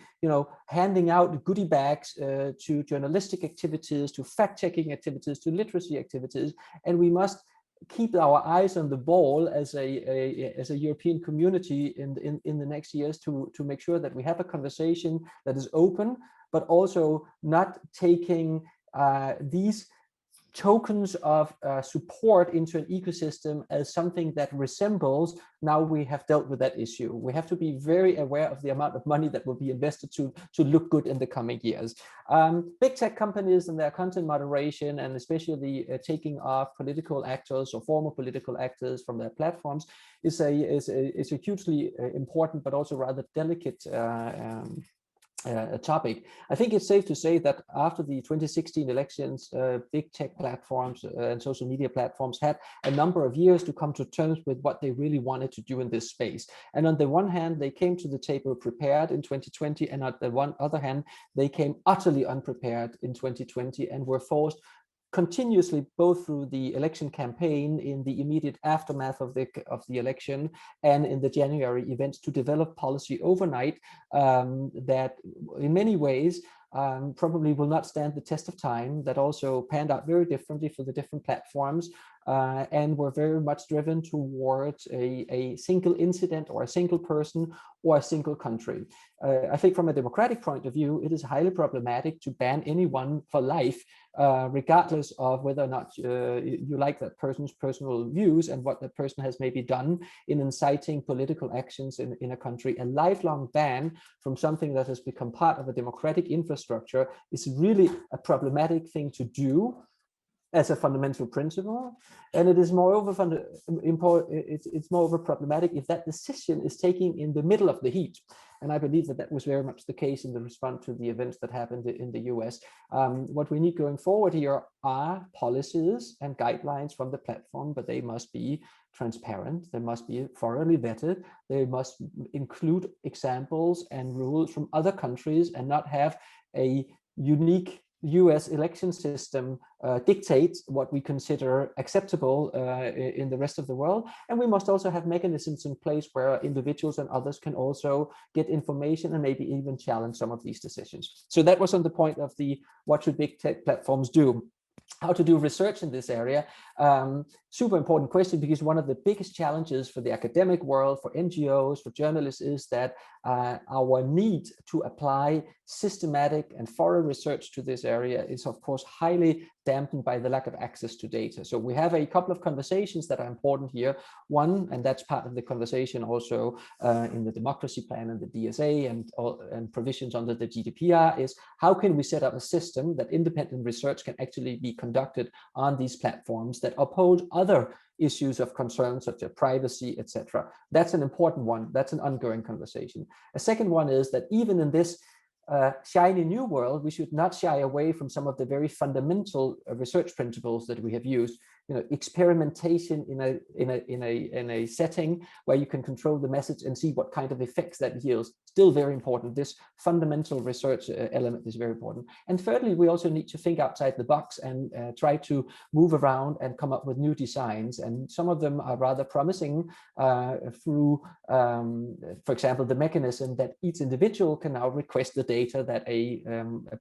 handing out goodie bags to journalistic activities, to fact-checking activities, to literacy activities, and we must keep our eyes on the ball as a European community in the next years to make sure that we have a conversation that is open, but also not taking these tokens of support into an ecosystem as something that resembles, now we have dealt with that issue. We have to be very aware of the amount of money that will be invested to look good in the coming years. Big tech companies and their content moderation, and especially taking off political actors or former political actors from their platforms, is a hugely important but also rather delicate topic. I think it's safe to say that after the 2016 elections, big tech platforms and social media platforms had a number of years to come to terms with what they really wanted to do in this space. And on the one hand, they came to the table prepared in 2020, and on the other hand, they came utterly unprepared in 2020 and were forced continuously, both through the election campaign in the immediate aftermath of the election and in the January events, to develop policy overnight that in many ways probably will not stand the test of time, that also panned out very differently for the different platforms. and were very much driven towards a single incident or a single person or a single country. I think from a democratic point of view, it is highly problematic to ban anyone for life, regardless of whether or not you like that person's personal views and what that person has maybe done in inciting political actions in a country. A lifelong ban from something that has become part of a democratic infrastructure is really a problematic thing to do as a fundamental principle, and it is moreover it's moreover problematic if that decision is taken in the middle of the heat. And I believe that that was very much the case in the response to the events that happened in the US. What we need going forward here are policies and guidelines from the platform, but they must be transparent, they must be thoroughly vetted, they must include examples and rules from other countries and not have a unique US election system dictate what we consider acceptable in the rest of the world. And we must also have mechanisms in place where individuals and others can also get information and maybe even challenge some of these decisions. So that was on the point of the what should big tech platforms do? How to do research in this area. Super important question, because one of the biggest challenges for the academic world, for NGOs, for journalists, is that our need to apply systematic and thorough research to this area is of course highly dampened by the lack of access to data. So we have a couple of conversations that are important here. One, and that's part of the conversation also in the democracy plan and the DSA and provisions under the GDPR, is how can we set up a system that independent research can actually be conducted on these platforms that uphold other issues of concern such as privacy, etc. That's an important one. That's an ongoing conversation. A second one is that even in this shiny new world, we should not shy away from some of the very fundamental research principles that we have used. You know, experimentation in a setting where you can control the message and see what kind of effects that yields. Still very important. This fundamental research element is very important. And thirdly, we also need to think outside the box and try to move around and come up with new designs. And some of them are rather promising through, for example, the mechanism that each individual can now request the data that a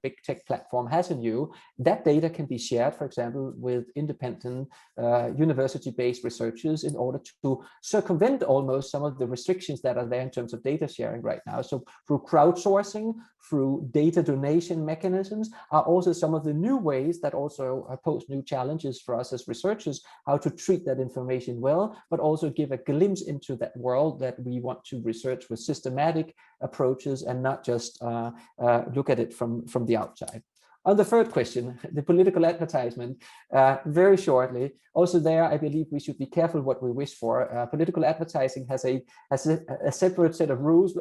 big tech platform has in you. That data can be shared, for example, with independent university-based researchers in order to circumvent almost some of the restrictions that are there in terms of data sharing right now. So through crowdsourcing, through data donation mechanisms are also some of the new ways that also pose new challenges for us as researchers, how to treat that information well, but also give a glimpse into that world that we want to research with systematic approaches and not just look at it from the outside. On the third question, the political advertisement, very shortly, also there, I believe we should be careful what we wish for. Political advertising has a separate set of rules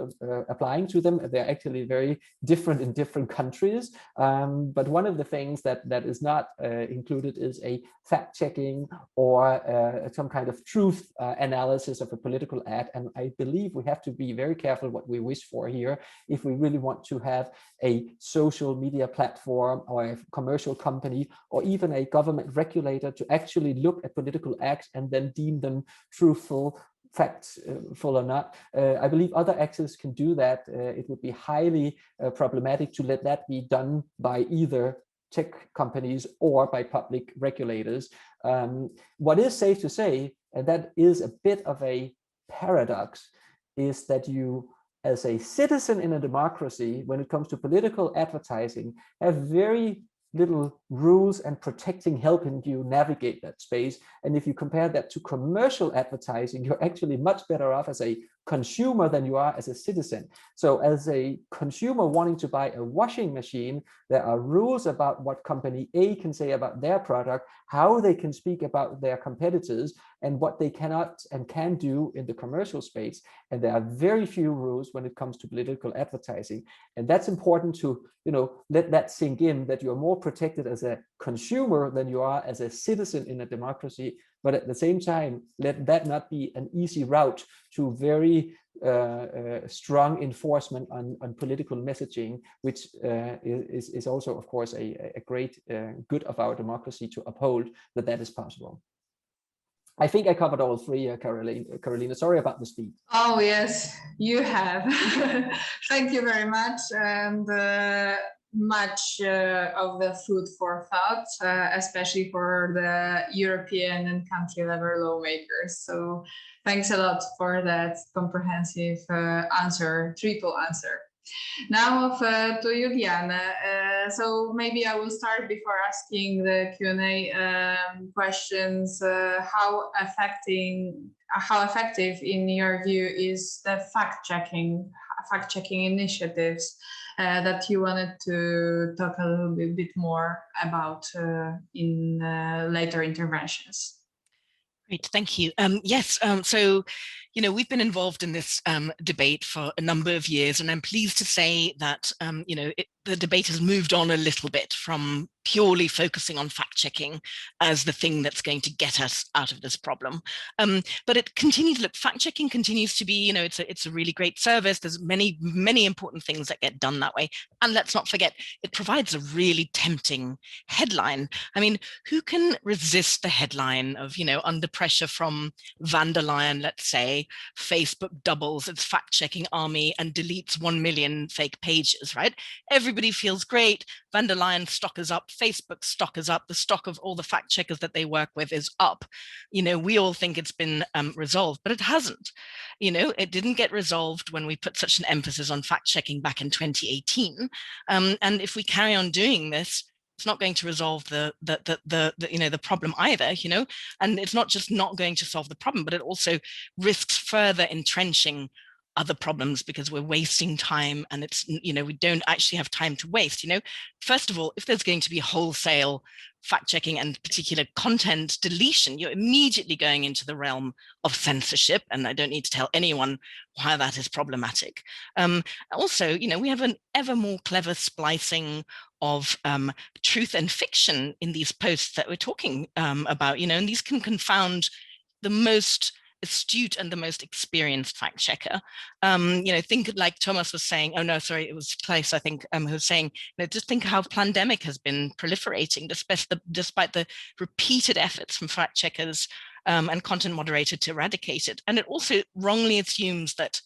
applying to them. They're actually very different in different countries. But one of the things that is not included is a fact-checking or some kind of truth analysis of a political ad. And I believe we have to be very careful what we wish for here if we really want to have a social media platform or a commercial company or even a government regulator to actually look at political acts and then deem them truthful, factful or not. I believe other actors can do that. It would be highly problematic to let that be done by either tech companies or by public regulators. What is safe to say, and that is a bit of a paradox, is that you, as a citizen in a democracy, when it comes to political advertising, have very little rules and protecting helping you navigate that space. And if you compare that to commercial advertising, you're actually much better off as a consumer than you are as a citizen. So as a consumer wanting to buy a washing machine, there are rules about what company A can say about their product, how they can speak about their competitors, and what they cannot and can do in the commercial space. And there are very few rules when it comes to political advertising. And that's important to, you know, let that sink in, that you're more protected as a consumer than you are as a citizen in a democracy. But at the same time, let that not be an easy route to very strong enforcement on political messaging, which is also, of course, a great good of our democracy to uphold that is possible. I think I covered all three, Carolina. Sorry about the speed. Oh, yes, you have. Thank you very much. And much of the food for thought, especially for the European and country level lawmakers. So thanks a lot for that comprehensive answer, triple answer. Now to Juliane. So maybe I will start before asking the Q&A questions. How effective, in your view, is the fact-checking initiatives that you wanted to talk a little bit more about in later interventions? Great, thank you. Yes, so, you know, we've been involved in this debate for a number of years, and I'm pleased to say that, you know, the debate has moved on a little bit from purely focusing on fact-checking as the thing that's going to get us out of this problem. But it continues, look, fact-checking continues to be, you know, it's a really great service. There's many important things that get done that way. And let's not forget, it provides a really tempting headline. I mean, who can resist the headline of, you know, under pressure from van der Leyen, let's say, Facebook doubles its fact-checking army and deletes 1 million fake pages, right? Everybody feels great. Van der Leyen stock is up, Facebook stock is up, the stock of all the fact checkers that they work with is up. You know, we all think it's been resolved, but it hasn't. You know, it didn't get resolved when we put such an emphasis on fact checking back in 2018. And if we carry on doing this, it's not going to resolve the you know, the problem either, you know, and it's not just not going to solve the problem, but it also risks further entrenching other problems because we're wasting time, and it's, you know, we don't actually have time to waste. You know, first of all, if there's going to be wholesale fact-checking and particular content deletion, you're immediately going into the realm of censorship, and I don't need to tell anyone why that is problematic. Also, you know, we have an ever more clever splicing of truth and fiction in these posts that we're talking about, you know, and these can confound the most astute and the most experienced fact checker. You know, think like Thomas was saying, oh no, sorry, it was CLAES, I think, who was saying, you know, just think how pandemic has been proliferating despite the repeated efforts from fact checkers and content moderators to eradicate it. And it also wrongly assumes that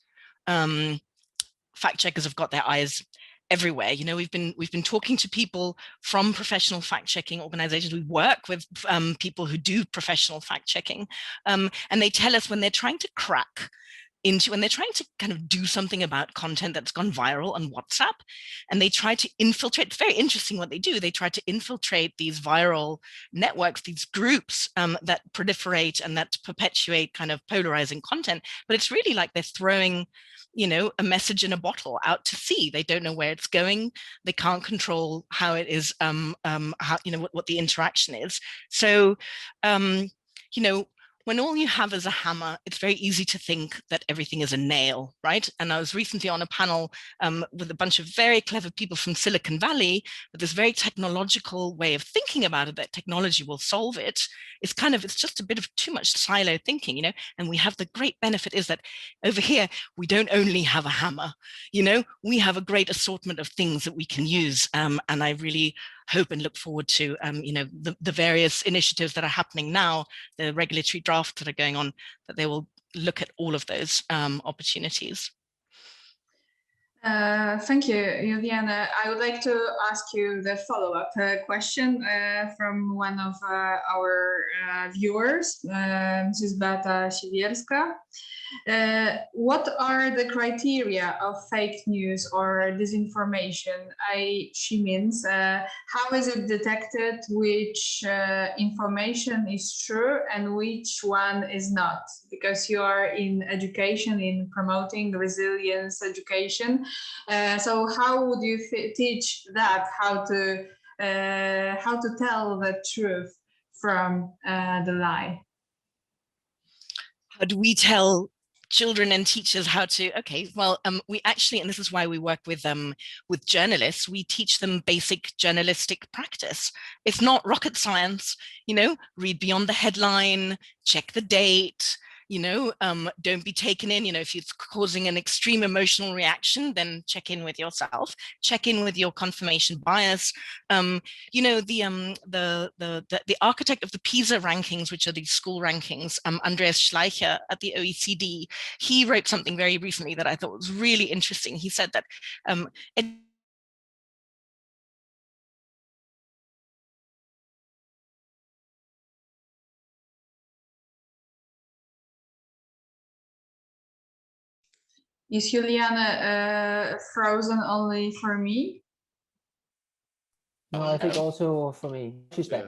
fact checkers have got their eyes everywhere. You know, we've been talking to people from professional fact-checking organizations. We work with people who do professional fact-checking, and they tell us when they're trying to crack into, when they're trying to kind of do something about content that's gone viral on WhatsApp, and they try to infiltrate, it's very interesting what they do. They try to infiltrate these viral networks, these groups that proliferate and that perpetuate kind of polarizing content. But it's really like they're throwing, you know, a message in a bottle out to sea. They don't know where it's going. They can't control how it is, how, you know, what the interaction is. So, you know, when all you have is a hammer, it's very easy to think that everything is a nail, right? And I was recently on a panel with a bunch of very clever people from Silicon Valley with this very technological way of thinking about it, that technology will solve it. It's kind of, it's just a bit of too much silo thinking, you know, and we have the great benefit is that over here, we don't only have a hammer, you know, we have a great assortment of things that we can use. And I really hope and look forward to, you know, the various initiatives that are happening now, the regulatory drafts that are going on, that they will look at all of those opportunities. Thank you, Juliane. I would like to ask you the follow-up question from one of our viewers, Mrs. Beata Siewierska. What are the criteria of fake news or disinformation? She means, how is it detected which information is true and which one is not? Because you are in education, in promoting resilience education. So how would you teach that, how to tell the truth from the lie? How do we tell children and teachers how to? Okay, well, we actually, and this is why we work with journalists, we teach them basic journalistic practice. It's not rocket science, you know, read beyond the headline, check the date, you know, don't be taken in, you know, if it's causing an extreme emotional reaction, then check in with yourself, check in with your confirmation bias. You know, the architect of the PISA rankings, which are these school rankings, Andreas Schleicher at the OECD, he wrote something very recently that I thought was really interesting. He said that Is Juliane frozen only for me? No, I think also for me. She's back.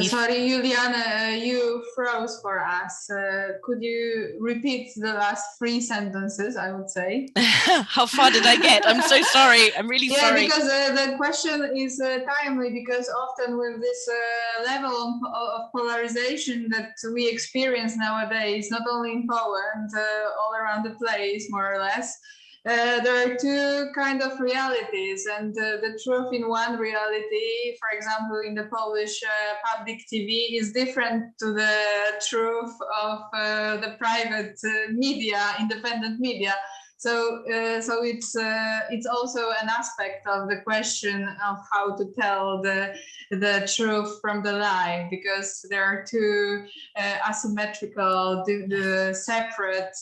Sorry, Juliane, you froze for us. Could you repeat the last 3 sentences, I would say? How far did I get? I'm so sorry. I'm really sorry. Yeah, because the question is timely, because often with this level of polarization that we experience nowadays, not only in Poland, all around the place, more or less, there are 2 kind of realities, and the truth in one reality, for example, in the Polish public TV, is different to the truth of the private media, independent media. So it's also an aspect of the question of how to tell the truth from the lie, because there are 2 asymmetrical, the separate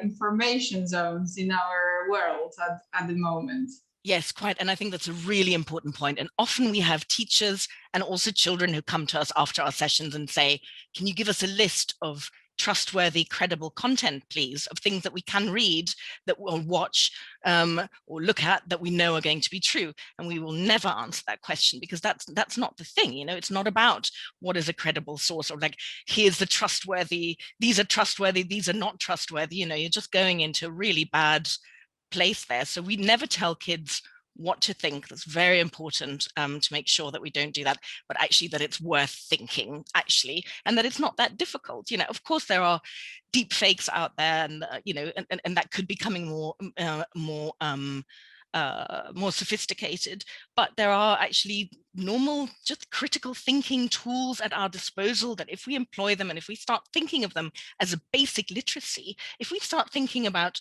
information zones in our world at the moment. Yes, quite. And I think that's a really important point. And often we have teachers and also children who come to us after our sessions and say, can you give us a list of trustworthy, credible content, please, of things that we can read, that we'll watch or look at, that we know are going to be true. And we will never answer that question, because that's not the thing. You know, it's not about what is a credible source, or like, here's the trustworthy, these are trustworthy, these are not trustworthy. You know, you're just going into a really bad place there. So we never tell kids what to think. That's very important to make sure that we don't do that, but actually that it's worth thinking, actually, and that it's not that difficult. You know, of course there are deep fakes out there, and you know, and that could be becoming more sophisticated, but there are actually normal, just critical thinking tools at our disposal that if we employ them, and if we start thinking of them as a basic literacy, if we start thinking about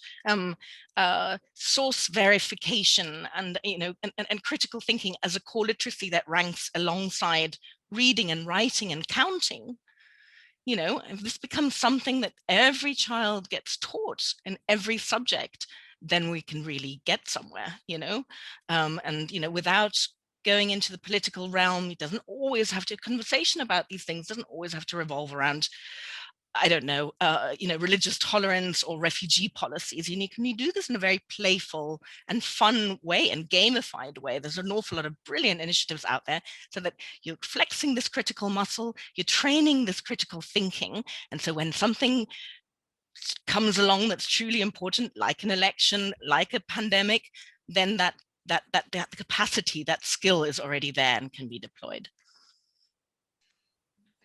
source verification and, you know, and critical thinking as a core literacy that ranks alongside reading and writing and counting, you know, if this becomes something that every child gets taught in every subject, then we can really get somewhere, you know, and, you know, without going into the political realm, it doesn't always have to, conversation about these things doesn't always have to revolve around, I don't know, you know, religious tolerance or refugee policies. You can you do this in a very playful and fun way and gamified way. There's an awful lot of brilliant initiatives out there, so that you're flexing this critical muscle, you're training this critical thinking. And so when something comes along that's truly important, like an election, like a pandemic, then that capacity, that skill is already there and can be deployed.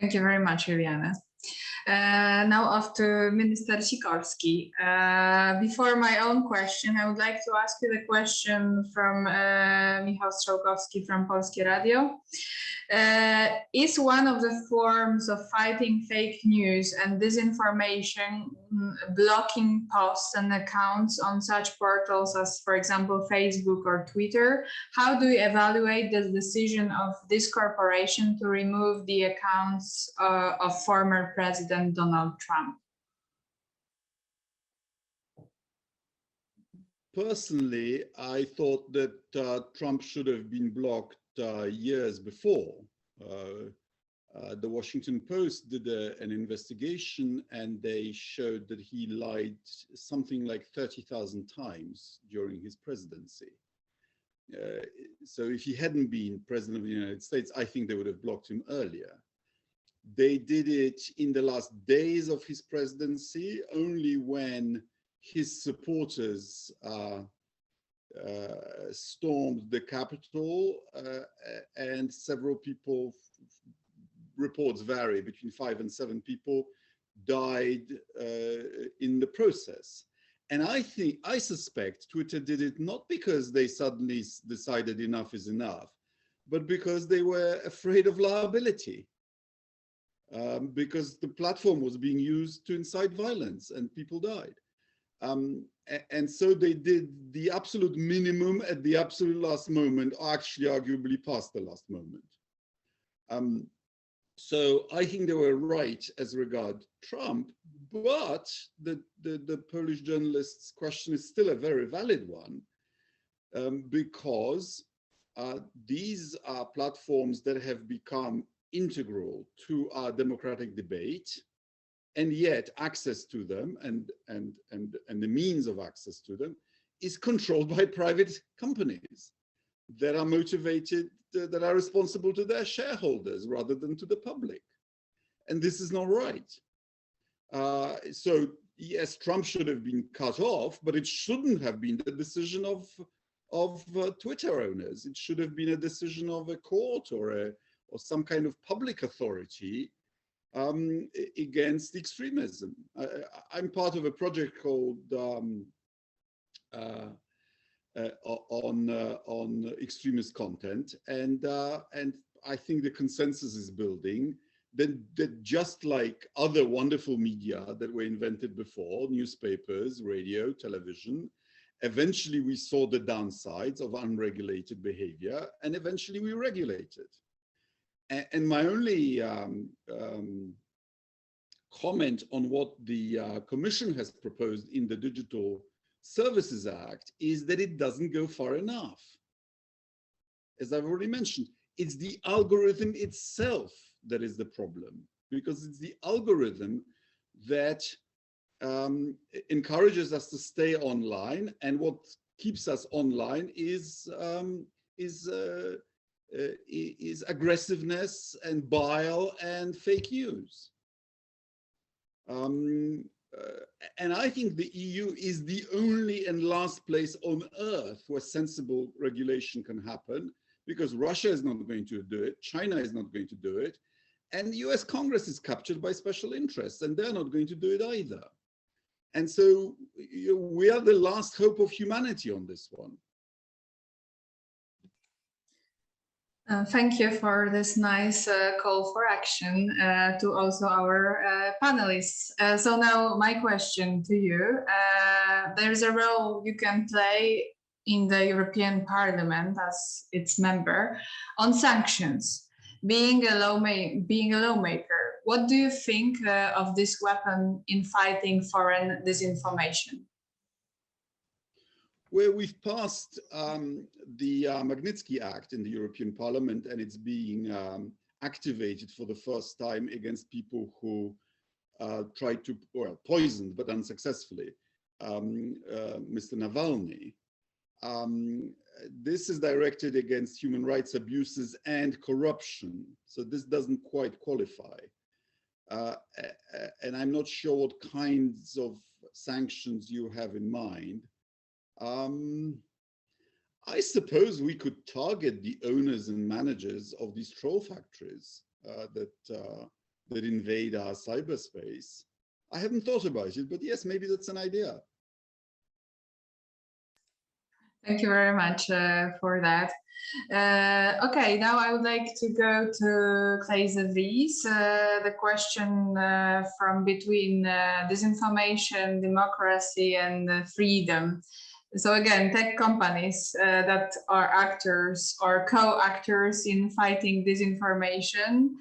Thank you very much, Juliane. Now off to Minister Sikorski. Before my own question, I would like to ask you the question from Michał Strzałkowski from Polskie Radio. Is one of the forms of fighting fake news and disinformation blocking posts and accounts on such portals as, for example, Facebook or Twitter? How do you evaluate the decision of this corporation to remove the accounts of former President Donald Trump? Personally, I thought that Trump should have been blocked years before. The Washington Post did an investigation, and they showed that he lied something like 30,000 times during his presidency. So if he hadn't been president of the United States, I think they would have blocked him earlier. They did it in the last days of his presidency, only when his supporters stormed the Capitol, and several people, reports vary, between 5 and 7 people died in the process. And I suspect Twitter did it not because they suddenly decided enough is enough, but because they were afraid of liability. Because the platform was being used to incite violence and people died. And so they did the absolute minimum at the absolute last moment, actually arguably past the last moment. So I think they were right as regard Trump, but the Polish journalist's question is still a very valid one, because these are platforms that have become integral to our democratic debate, and yet access to them and the means of access to them is controlled by private companies that are motivated, that are responsible to their shareholders rather than to the public. And this is not right. So yes, Trump should have been cut off, but it shouldn't have been the decision of Twitter owners. It should have been a decision of a court or some kind of public authority against extremism. I'm part of a project called on extremist content, and I think the consensus is building that just like other wonderful media that were invented before, newspapers, radio, television, eventually we saw the downsides of unregulated behavior, and eventually we regulated. And my only comment on what the Commission has proposed in the Digital Services Act is that it doesn't go far enough. As I've already mentioned, it's the algorithm itself that is the problem, because it's the algorithm that encourages us to stay online, and what keeps us online is aggressiveness and bile and fake news. And I think the EU is the only and last place on earth where sensible regulation can happen, because Russia is not going to do it, China is not going to do it, and the US Congress is captured by special interests, and they're not going to do it either. And so we are the last hope of humanity on this one. Thank you for this nice call for action to also our panelists. So now my question to you, there's a role you can play in the European Parliament as its member on sanctions. Being a lawmaker, what do you think of this weapon in fighting foreign disinformation? Well, we've passed the Magnitsky Act in the European Parliament, and it's being activated for the first time against people who tried to, well, poisoned, but unsuccessfully, Mr. Navalny. This is directed against human rights abuses and corruption, so this doesn't quite qualify. And I'm not sure what kinds of sanctions you have in mind. I suppose we could target the owners and managers of these troll factories that invade our cyberspace. I haven't thought about it, but yes, maybe that's an idea. Thank you very much for that. Okay, now I would like to go to CLAES VREESE, the question from between disinformation, democracy, and freedom. So again, tech companies that are actors or co-actors in fighting disinformation,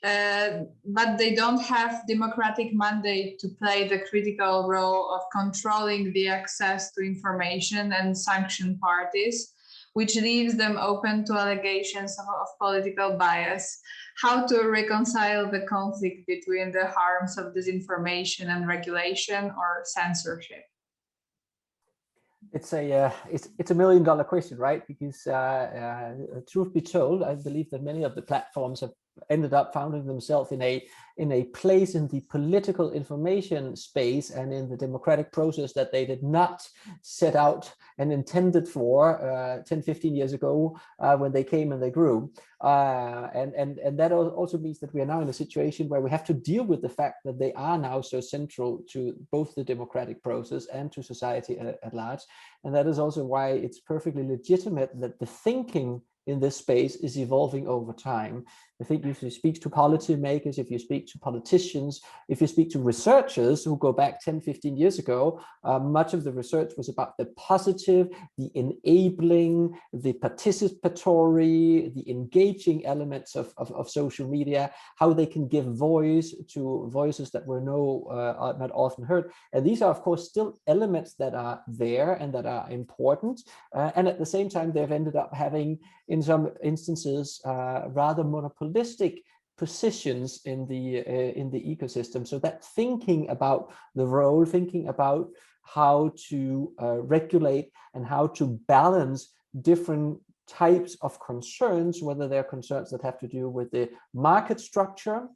but they don't have democratic mandate to play the critical role of controlling the access to information and sanction parties, which leaves them open to allegations of political bias. How to reconcile the conflict between the harms of disinformation and regulation or censorship? It's a $1 million question, right? Because truth be told, I believe that many of the platforms have ended up finding themselves in a place in the political information space and in the democratic process that they did not set out and intended for 10, 15 years ago when they came and they grew. And that also means that we are now in a situation where we have to deal with the fact that they are now so central to both the democratic process and to society at large. And that is also why it's perfectly legitimate that the thinking in this space is evolving over time. I think if you speak to policymakers, if you speak to politicians, if you speak to researchers who go back 10, 15 years ago, much of the research was about the positive, the enabling, the participatory, the engaging elements of social media, how they can give voice to voices that were not often heard. And these are, of course, still elements that are there and that are important. And at the same time, they've ended up having, in some instances, rather monopolistic positions in the ecosystem, so that thinking about the role, thinking about how to regulate and how to balance different types of concerns, whether they're concerns that have to do with the market structure,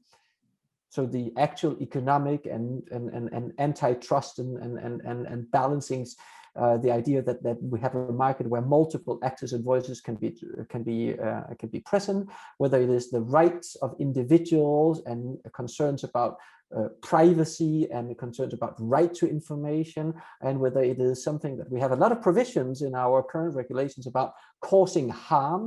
so the actual economic and antitrust and balancings, the idea that we have a market where multiple actors and voices can be present, whether it is the rights of individuals and concerns about privacy and concerns about right to information, and whether it is something that we have a lot of provisions in our current regulations about causing harm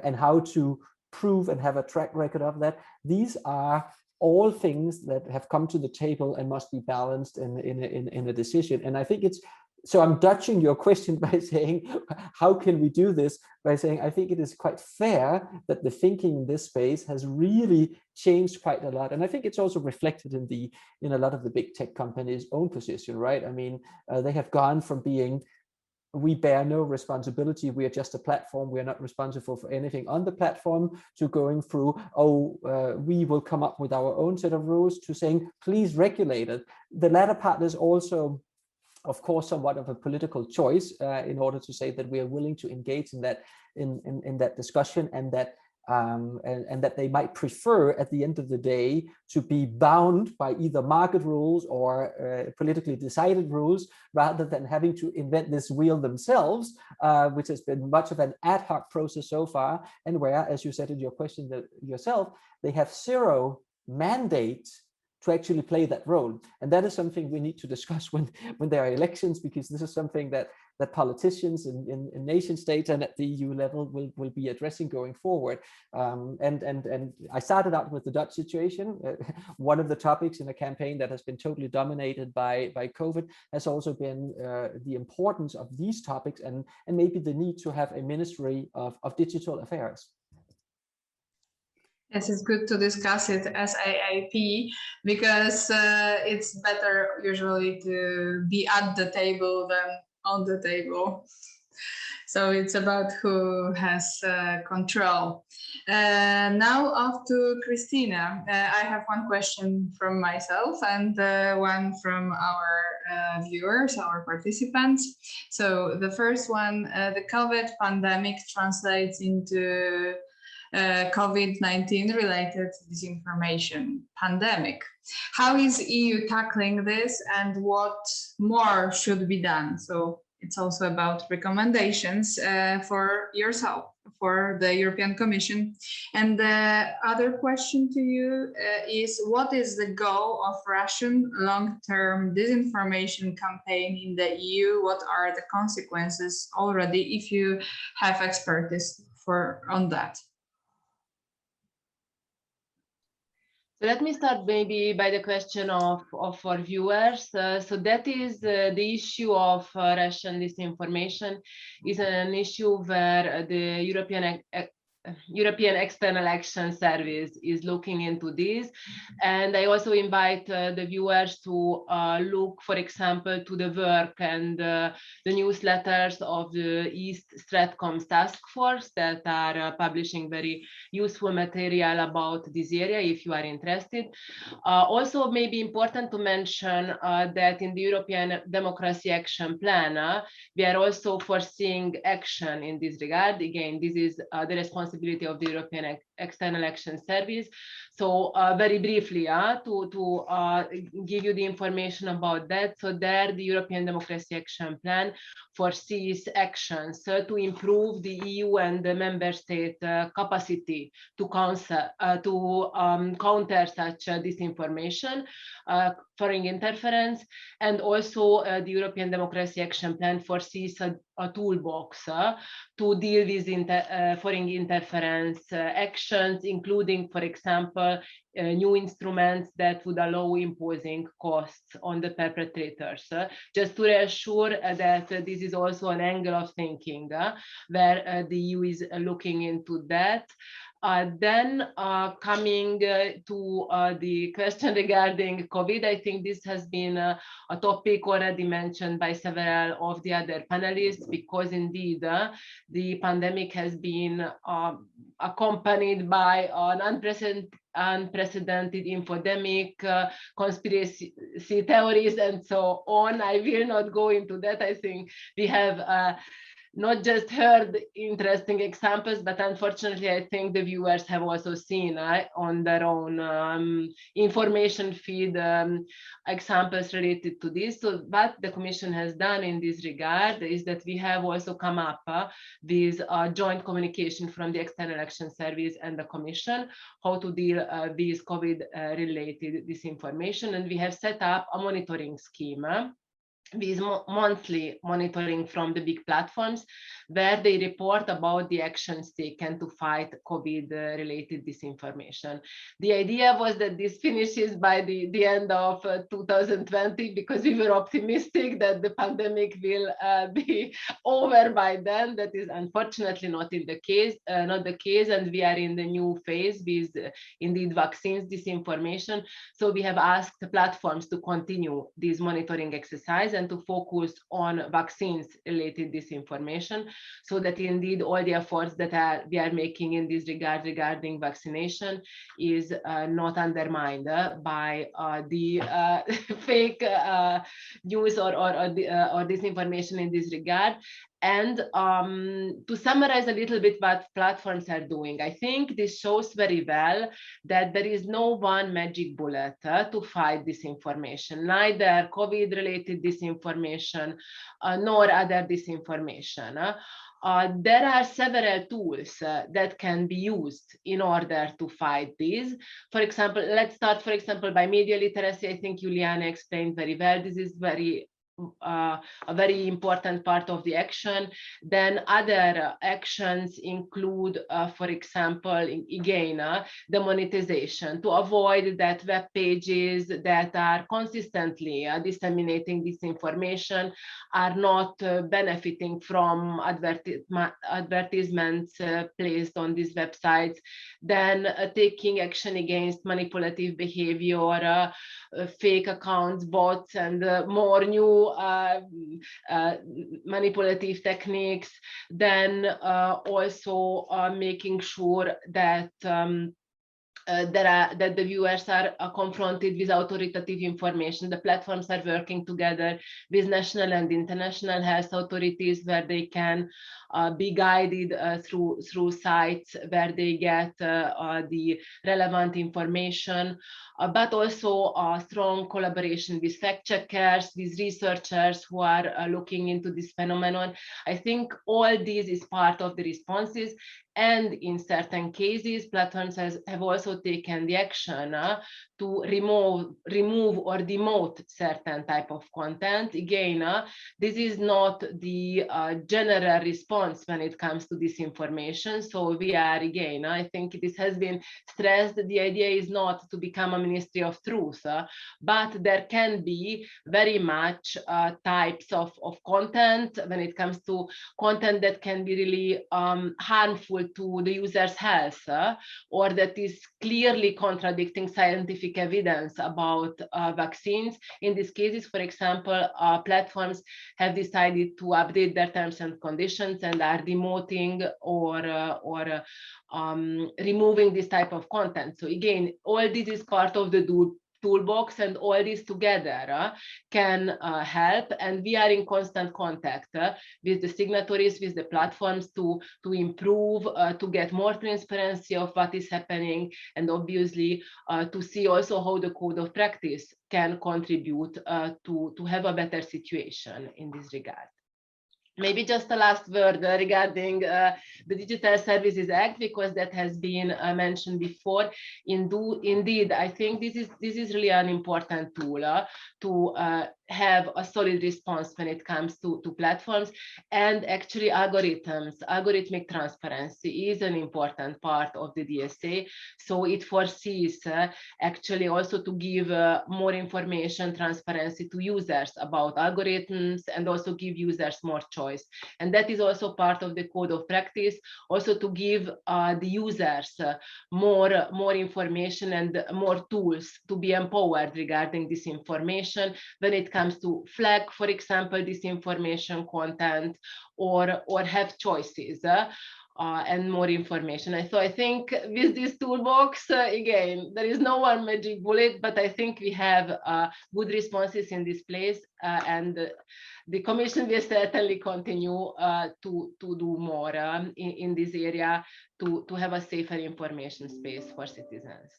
and how to prove and have a track record of that. These are all things that have come to the table and must be balanced in a decision. And I think it's, so I'm dodging your question by saying, how can we do this? By saying, I think it is quite fair that the thinking in this space has really changed quite a lot. And I think it's also reflected in a lot of the big tech companies' own position, right? I mean, they have gone from being, we bear no responsibility, we are just a platform, we are not responsible for anything on the platform, to going through, we will come up with our own set of rules, to saying, please regulate it. The latter part is also, of course, somewhat of a political choice in order to say that we are willing to engage in that in that discussion, and that they might prefer at the end of the day to be bound by either market rules or politically decided rules, rather than having to invent this wheel themselves, which has been much of an ad hoc process so far, and where, as you said in your question yourself, they have zero mandate to actually play that role. And that is something we need to discuss when there are elections, because this is something that politicians in nation states and at the EU level will be addressing going forward. And I started out with the Dutch situation. One of the topics in a campaign that has been totally dominated by COVID has also been the importance of these topics, and maybe the need to have a Ministry of Digital Affairs. Yes, it's good to discuss it as AIP, because it's better usually to be at the table than on the table. So it's about who has control. Now off to KRISZTINA. I have one question from myself and one from our viewers, our participants. So the first one, the COVID pandemic translates into COVID-19 related disinformation pandemic. How is EU tackling this, and what more should be done? So it's also about recommendations for yourself, for the European Commission. And the other question to you is, what is the goal of Russian long-term disinformation campaign in the EU? What are the consequences already, if you have expertise on that? So let me start maybe by the question of our viewers. So that is the issue of Russian disinformation is an issue where the European External Action Service is looking into this. And I also invite the viewers to look, for example, to the work and the newsletters of the East Stratcom's task force that are publishing very useful material about this area if you are interested. Also, maybe important to mention that in the European Democracy Action Plan, we are also foreseeing action in this regard. Again, this is the responsibility of the European External Action Service. So very briefly, to give you the information about that. So there, the European Democracy Action Plan foresees actions to improve the EU and the member state capacity to counter such disinformation, foreign interference, and also the European Democracy Action Plan foresees a toolbox to deal with foreign interference actions, including, for example, new instruments that would allow imposing costs on the perpetrators. Just to reassure that this is also an angle of thinking where the EU is looking into that. Then coming to the question regarding COVID, I think this has been a topic already mentioned by several of the other panelists, because indeed the pandemic has been accompanied by an unprecedented infodemic, conspiracy theories, and so on. I will not go into that. I think we have not just heard interesting examples, but unfortunately, I think the viewers have also seen on their own information feed examples related to this. So what the Commission has done in this regard is that we have also come up with joint communication from the External Action Service and the Commission, how to deal with COVID-related disinformation. And we have set up a monitoring scheme with monthly monitoring from the big platforms, where they report about the actions taken to fight COVID-related disinformation. The idea was that this finishes by the end of 2020, because we were optimistic that the pandemic will be over by then. That is unfortunately not the case, and we are in the new phase with indeed vaccines disinformation. So we have asked the platforms to continue this monitoring exercise and to focus on vaccines related disinformation, so that indeed all the efforts that we are making in this regard regarding vaccination is not undermined by the fake news or disinformation in this regard. And to summarize a little bit what platforms are doing, I think this shows very well that there is no one magic bullet to fight disinformation, neither COVID-related disinformation nor other disinformation. There are several tools that can be used in order to fight these. For example, let's start, for example, by media literacy. I think Juliane explained very well. This is a very important part of the action. Then other actions include, for example, again, the monetization, to avoid that web pages that are consistently disseminating disinformation are not benefiting from advertisements placed on these websites. Then taking action against manipulative behavior, fake accounts, bots, and more new manipulative techniques. Then also making sure that that the viewers are confronted with authoritative information. The platforms are working together with national and international health authorities, where they can be guided through sites where they get the relevant information, but also strong collaboration with fact checkers, with researchers who are looking into this phenomenon. I think all this is part of the responses. And in certain cases, platforms have also taken the action to remove or demote certain type of content. Again, this is not the general response when it comes to disinformation. So we are, again, I think this has been stressed. The idea is not to become a ministry of truth, but there can be very much types of content when it comes to content that can be really harmful to the user's health, or that is clearly contradicting scientific evidence about vaccines. In these cases, for example, platforms have decided to update their terms and conditions and are demoting or removing this type of content. So again, all this is part of the toolbox, and all this together can help. And we are in constant contact with the signatories, with the platforms to improve, to get more transparency of what is happening, and obviously to see also how the code of practice can contribute to have a better situation in this regard. Maybe just a last word regarding the Digital Services Act, because that has been mentioned before. Indeed, I think this is really an important tool to have a solid response when it comes to platforms. And actually algorithmic transparency is an important part of the DSA. So it foresees actually also to give more information, transparency to users about algorithms, and also give users more choice. And that is also part of the code of practice, also to give the users more information and more tools to be empowered regarding disinformation when it comes to flag, for example, disinformation content, or have choices and more information. So I think with this toolbox, again, there is no one magic bullet, but I think we have good responses in this place, and the Commission will certainly continue to do more in this area to have a safer information space for citizens.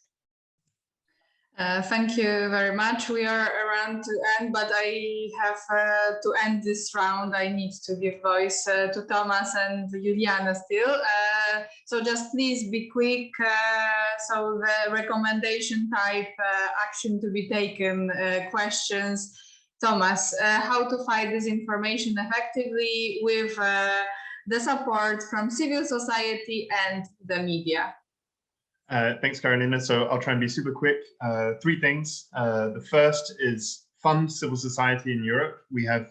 Thank you very much. We are around to end, but I have to end this round. I need to give voice to Thomas and Juliane still. So just please be quick. So the recommendation type, action to be taken, questions. Thomas, how to fight disinformation effectively with the support from civil society and the media. Thanks, Carolina. So I'll try and be super quick. 3 things. The first is fund civil society in Europe. We have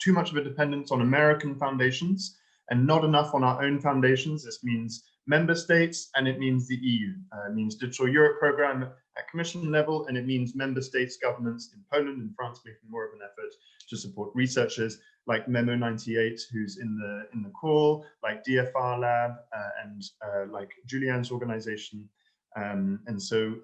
too much of a dependence on American foundations and not enough on our own foundations. This means member states, and it means the EU. It means Digital Europe program at Commission level, and it means member states, governments in Poland and France making more of an effort to support researchers like Memo 98, who's in the call, like DisinfoLab, and like Juliane's organization. And so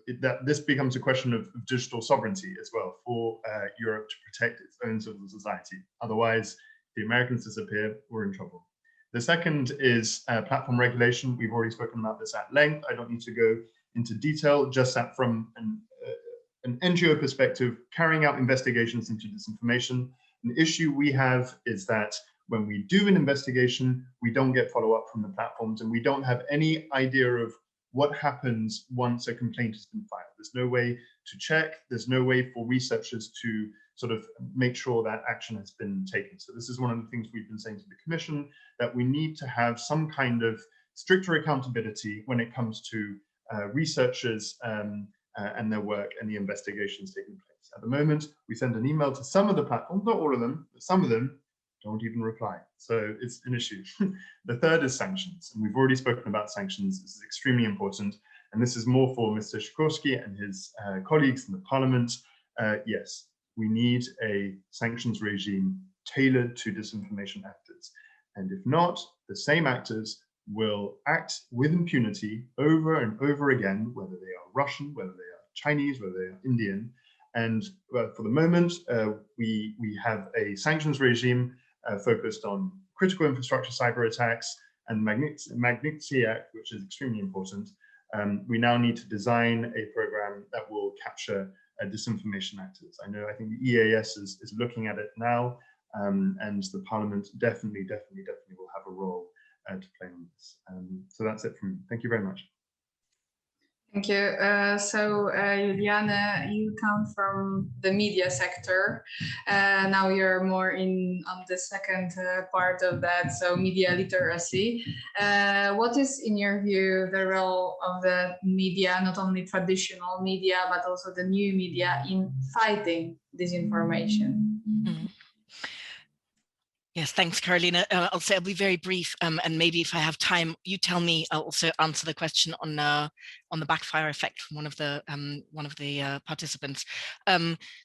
this becomes a question of digital sovereignty as well for Europe to protect its own civil society. Otherwise, if the Americans disappear, we're in trouble. The second is platform regulation. We've already spoken about this at length. I don't need to go into detail, just that from an NGO perspective, carrying out investigations into disinformation. An issue we have is that when we do an investigation, we don't get follow-up from the platforms, and we don't have any idea of what happens once a complaint has been filed. There's no way to check. There's no way for researchers to sort of make sure that action has been taken. So this is one of the things we've been saying to the Commission, that we need to have some kind of stricter accountability when it comes to researchers and their work and the investigations taking place. At the moment, we send an email to some of the platforms, not all of them, but some of them don't even reply. So it's an issue. The third is sanctions. And we've already spoken about sanctions. This is extremely important. And this is more for Mr. SIKORSKI and his colleagues in the Parliament. Yes, we need a sanctions regime tailored to disinformation actors. And if not, the same actors will act with impunity over and over again, whether they are Russian, whether they are Chinese, whether they are Indian. And for the moment, we have a sanctions regime focused on critical infrastructure cyber attacks and Magnitsky Act, which is extremely important. We now need to design a program that will capture disinformation actors. I think the EAS is looking at it now, and the Parliament definitely will have a role to play on this. So that's it from me. Thank you very much. Thank you. So Juliane, you come from the media sector. Now you're more on the second part of that, so media literacy. What is, in your view, the role of the media, not only traditional media, but also the new media, in fighting disinformation? Mm-hmm. Yes, thanks, Carolina. I'll be very brief, and maybe if I have time, you tell me. I'll also answer the question on the backfire effect from one of the participants.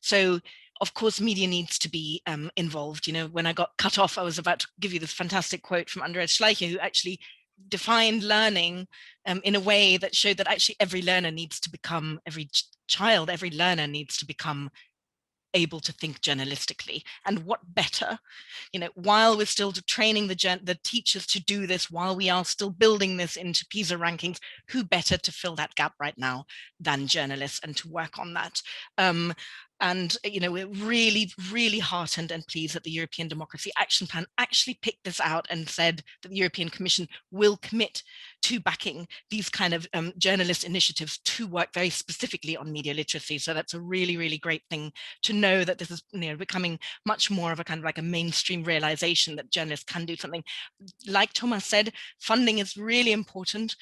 So, of course, media needs to be involved. You know, when I got cut off, I was about to give you this fantastic quote from Andreas Schleicher, who actually defined learning in a way that showed that actually every learner needs to become, every learner needs to become able to think journalistically. And what better, you know, while we're still training the teachers to do this, while we are still building this into PISA rankings, who better to fill that gap right now than journalists and to work on that? And, you know, we're really heartened and pleased that the European Democracy Action Plan actually picked this out and said that the European Commission will commit to backing these kind of journalist initiatives to work very specifically on media literacy. So that's a really, really great thing to know, that this is, you know, becoming much more of a kind of like a mainstream realization that journalists can do something. Like Thomas said, funding is really important.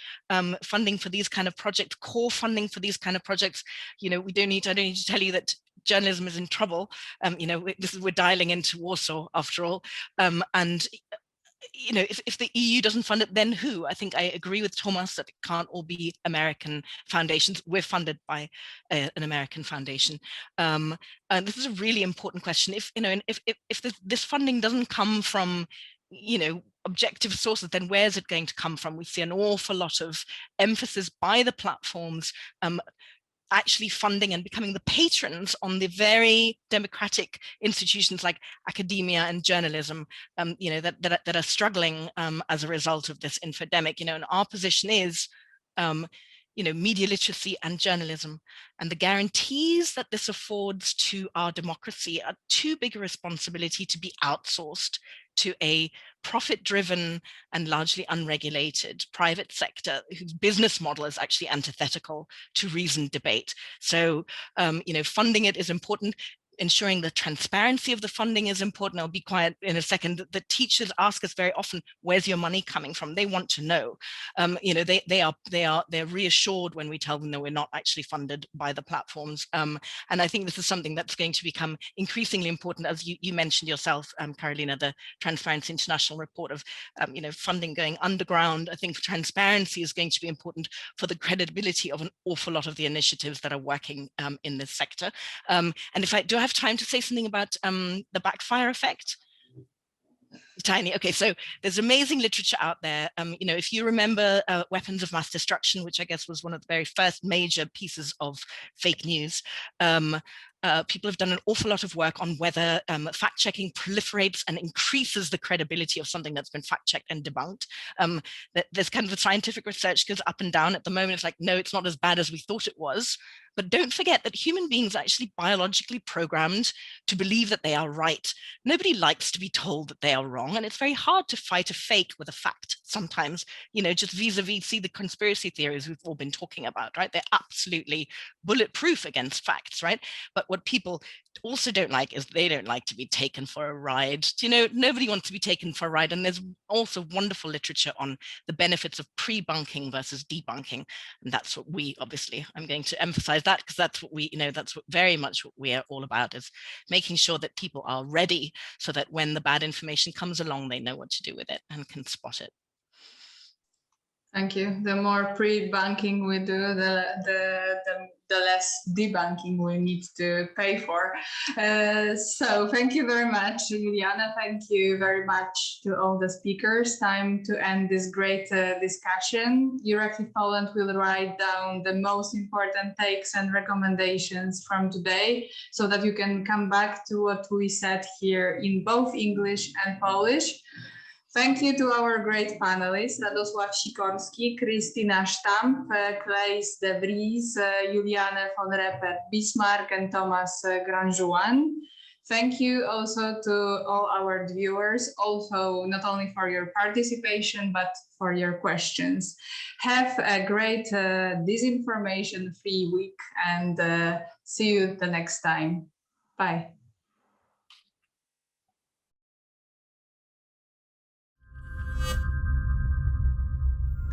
Funding for these kind of projects, core funding for these kind of projects. You know, I don't need to tell you that journalism is in trouble. You know, we're dialing into Warsaw after all. And you know, if the EU doesn't fund it, then who? I think I agree with Thomas that it can't all be American foundations. We're funded by an American foundation. And this is a really important question. If, you know, if this funding doesn't come from, you know, objective sources, then where's it going to come from? We see an awful lot of emphasis by the platforms actually funding and becoming the patrons on the very democratic institutions like academia and journalism, you know, that are struggling as a result of this infodemic. You know, and our position is, you know, media literacy and journalism, and the guarantees that this affords to our democracy are too big a responsibility to be outsourced to a profit-driven and largely unregulated private sector whose business model is actually antithetical to reasoned debate. So, you know, funding it is important. Ensuring the transparency of the funding is important. I'll be quiet in a second. The teachers ask us very often, where's your money coming from? They want to know. You know, they're reassured when we tell them that we're not actually funded by the platforms. And I think this is something that's going to become increasingly important, as you mentioned yourself, Carolina, the Transparency International report of, you know, funding going underground. I think transparency is going to be important for the credibility of an awful lot of the initiatives that are working in this sector. And if I do have time to say something about the backfire effect? Tiny. Okay, so there's amazing literature out there. You know, if you remember Weapons of Mass Destruction, which I guess was one of the very first major pieces of fake news, people have done an awful lot of work on whether fact-checking proliferates and increases the credibility of something that's been fact-checked and debunked. There's kind of the scientific research goes up and down. At the moment, it's like, no, it's not as bad as we thought it was. But don't forget that human beings are actually biologically programmed to believe that they are right. Nobody likes to be told that they are wrong. And it's very hard to fight a fake with a fact sometimes, you know, just vis-a-vis, see the conspiracy theories we've all been talking about, right? They're absolutely bulletproof against facts, right? But what people also don't like is they don't like to be taken for a ride. You know, nobody wants to be taken for a ride. And there's also wonderful literature on the benefits of pre-bunking versus debunking. And that's what we, obviously, I'm going to emphasize that because that's what we, you know, that's what very much what we are all about, is making sure that people are ready so that when the bad information comes along, they know what to do with it and can spot it. Thank you. The more pre-bunking we do, the less debunking we need to pay for. So thank you very much, Juliana. Thank you very much to all the speakers. Time to end this great discussion. EURACTIV Poland will write down the most important takes and recommendations from today so that you can come back to what we said here in both English and Polish. Thank you to our great panelists, RADOSŁAW SIKORSKI, KRISZTINA STUMP, CLAES VREESE, Juliane von REPPERT-BISMARCK, and Thomas GRANDJOUAN. Thank you also to all our viewers, also not only for your participation, but for your questions. Have a great disinformation-free week, and see you the next time. Bye.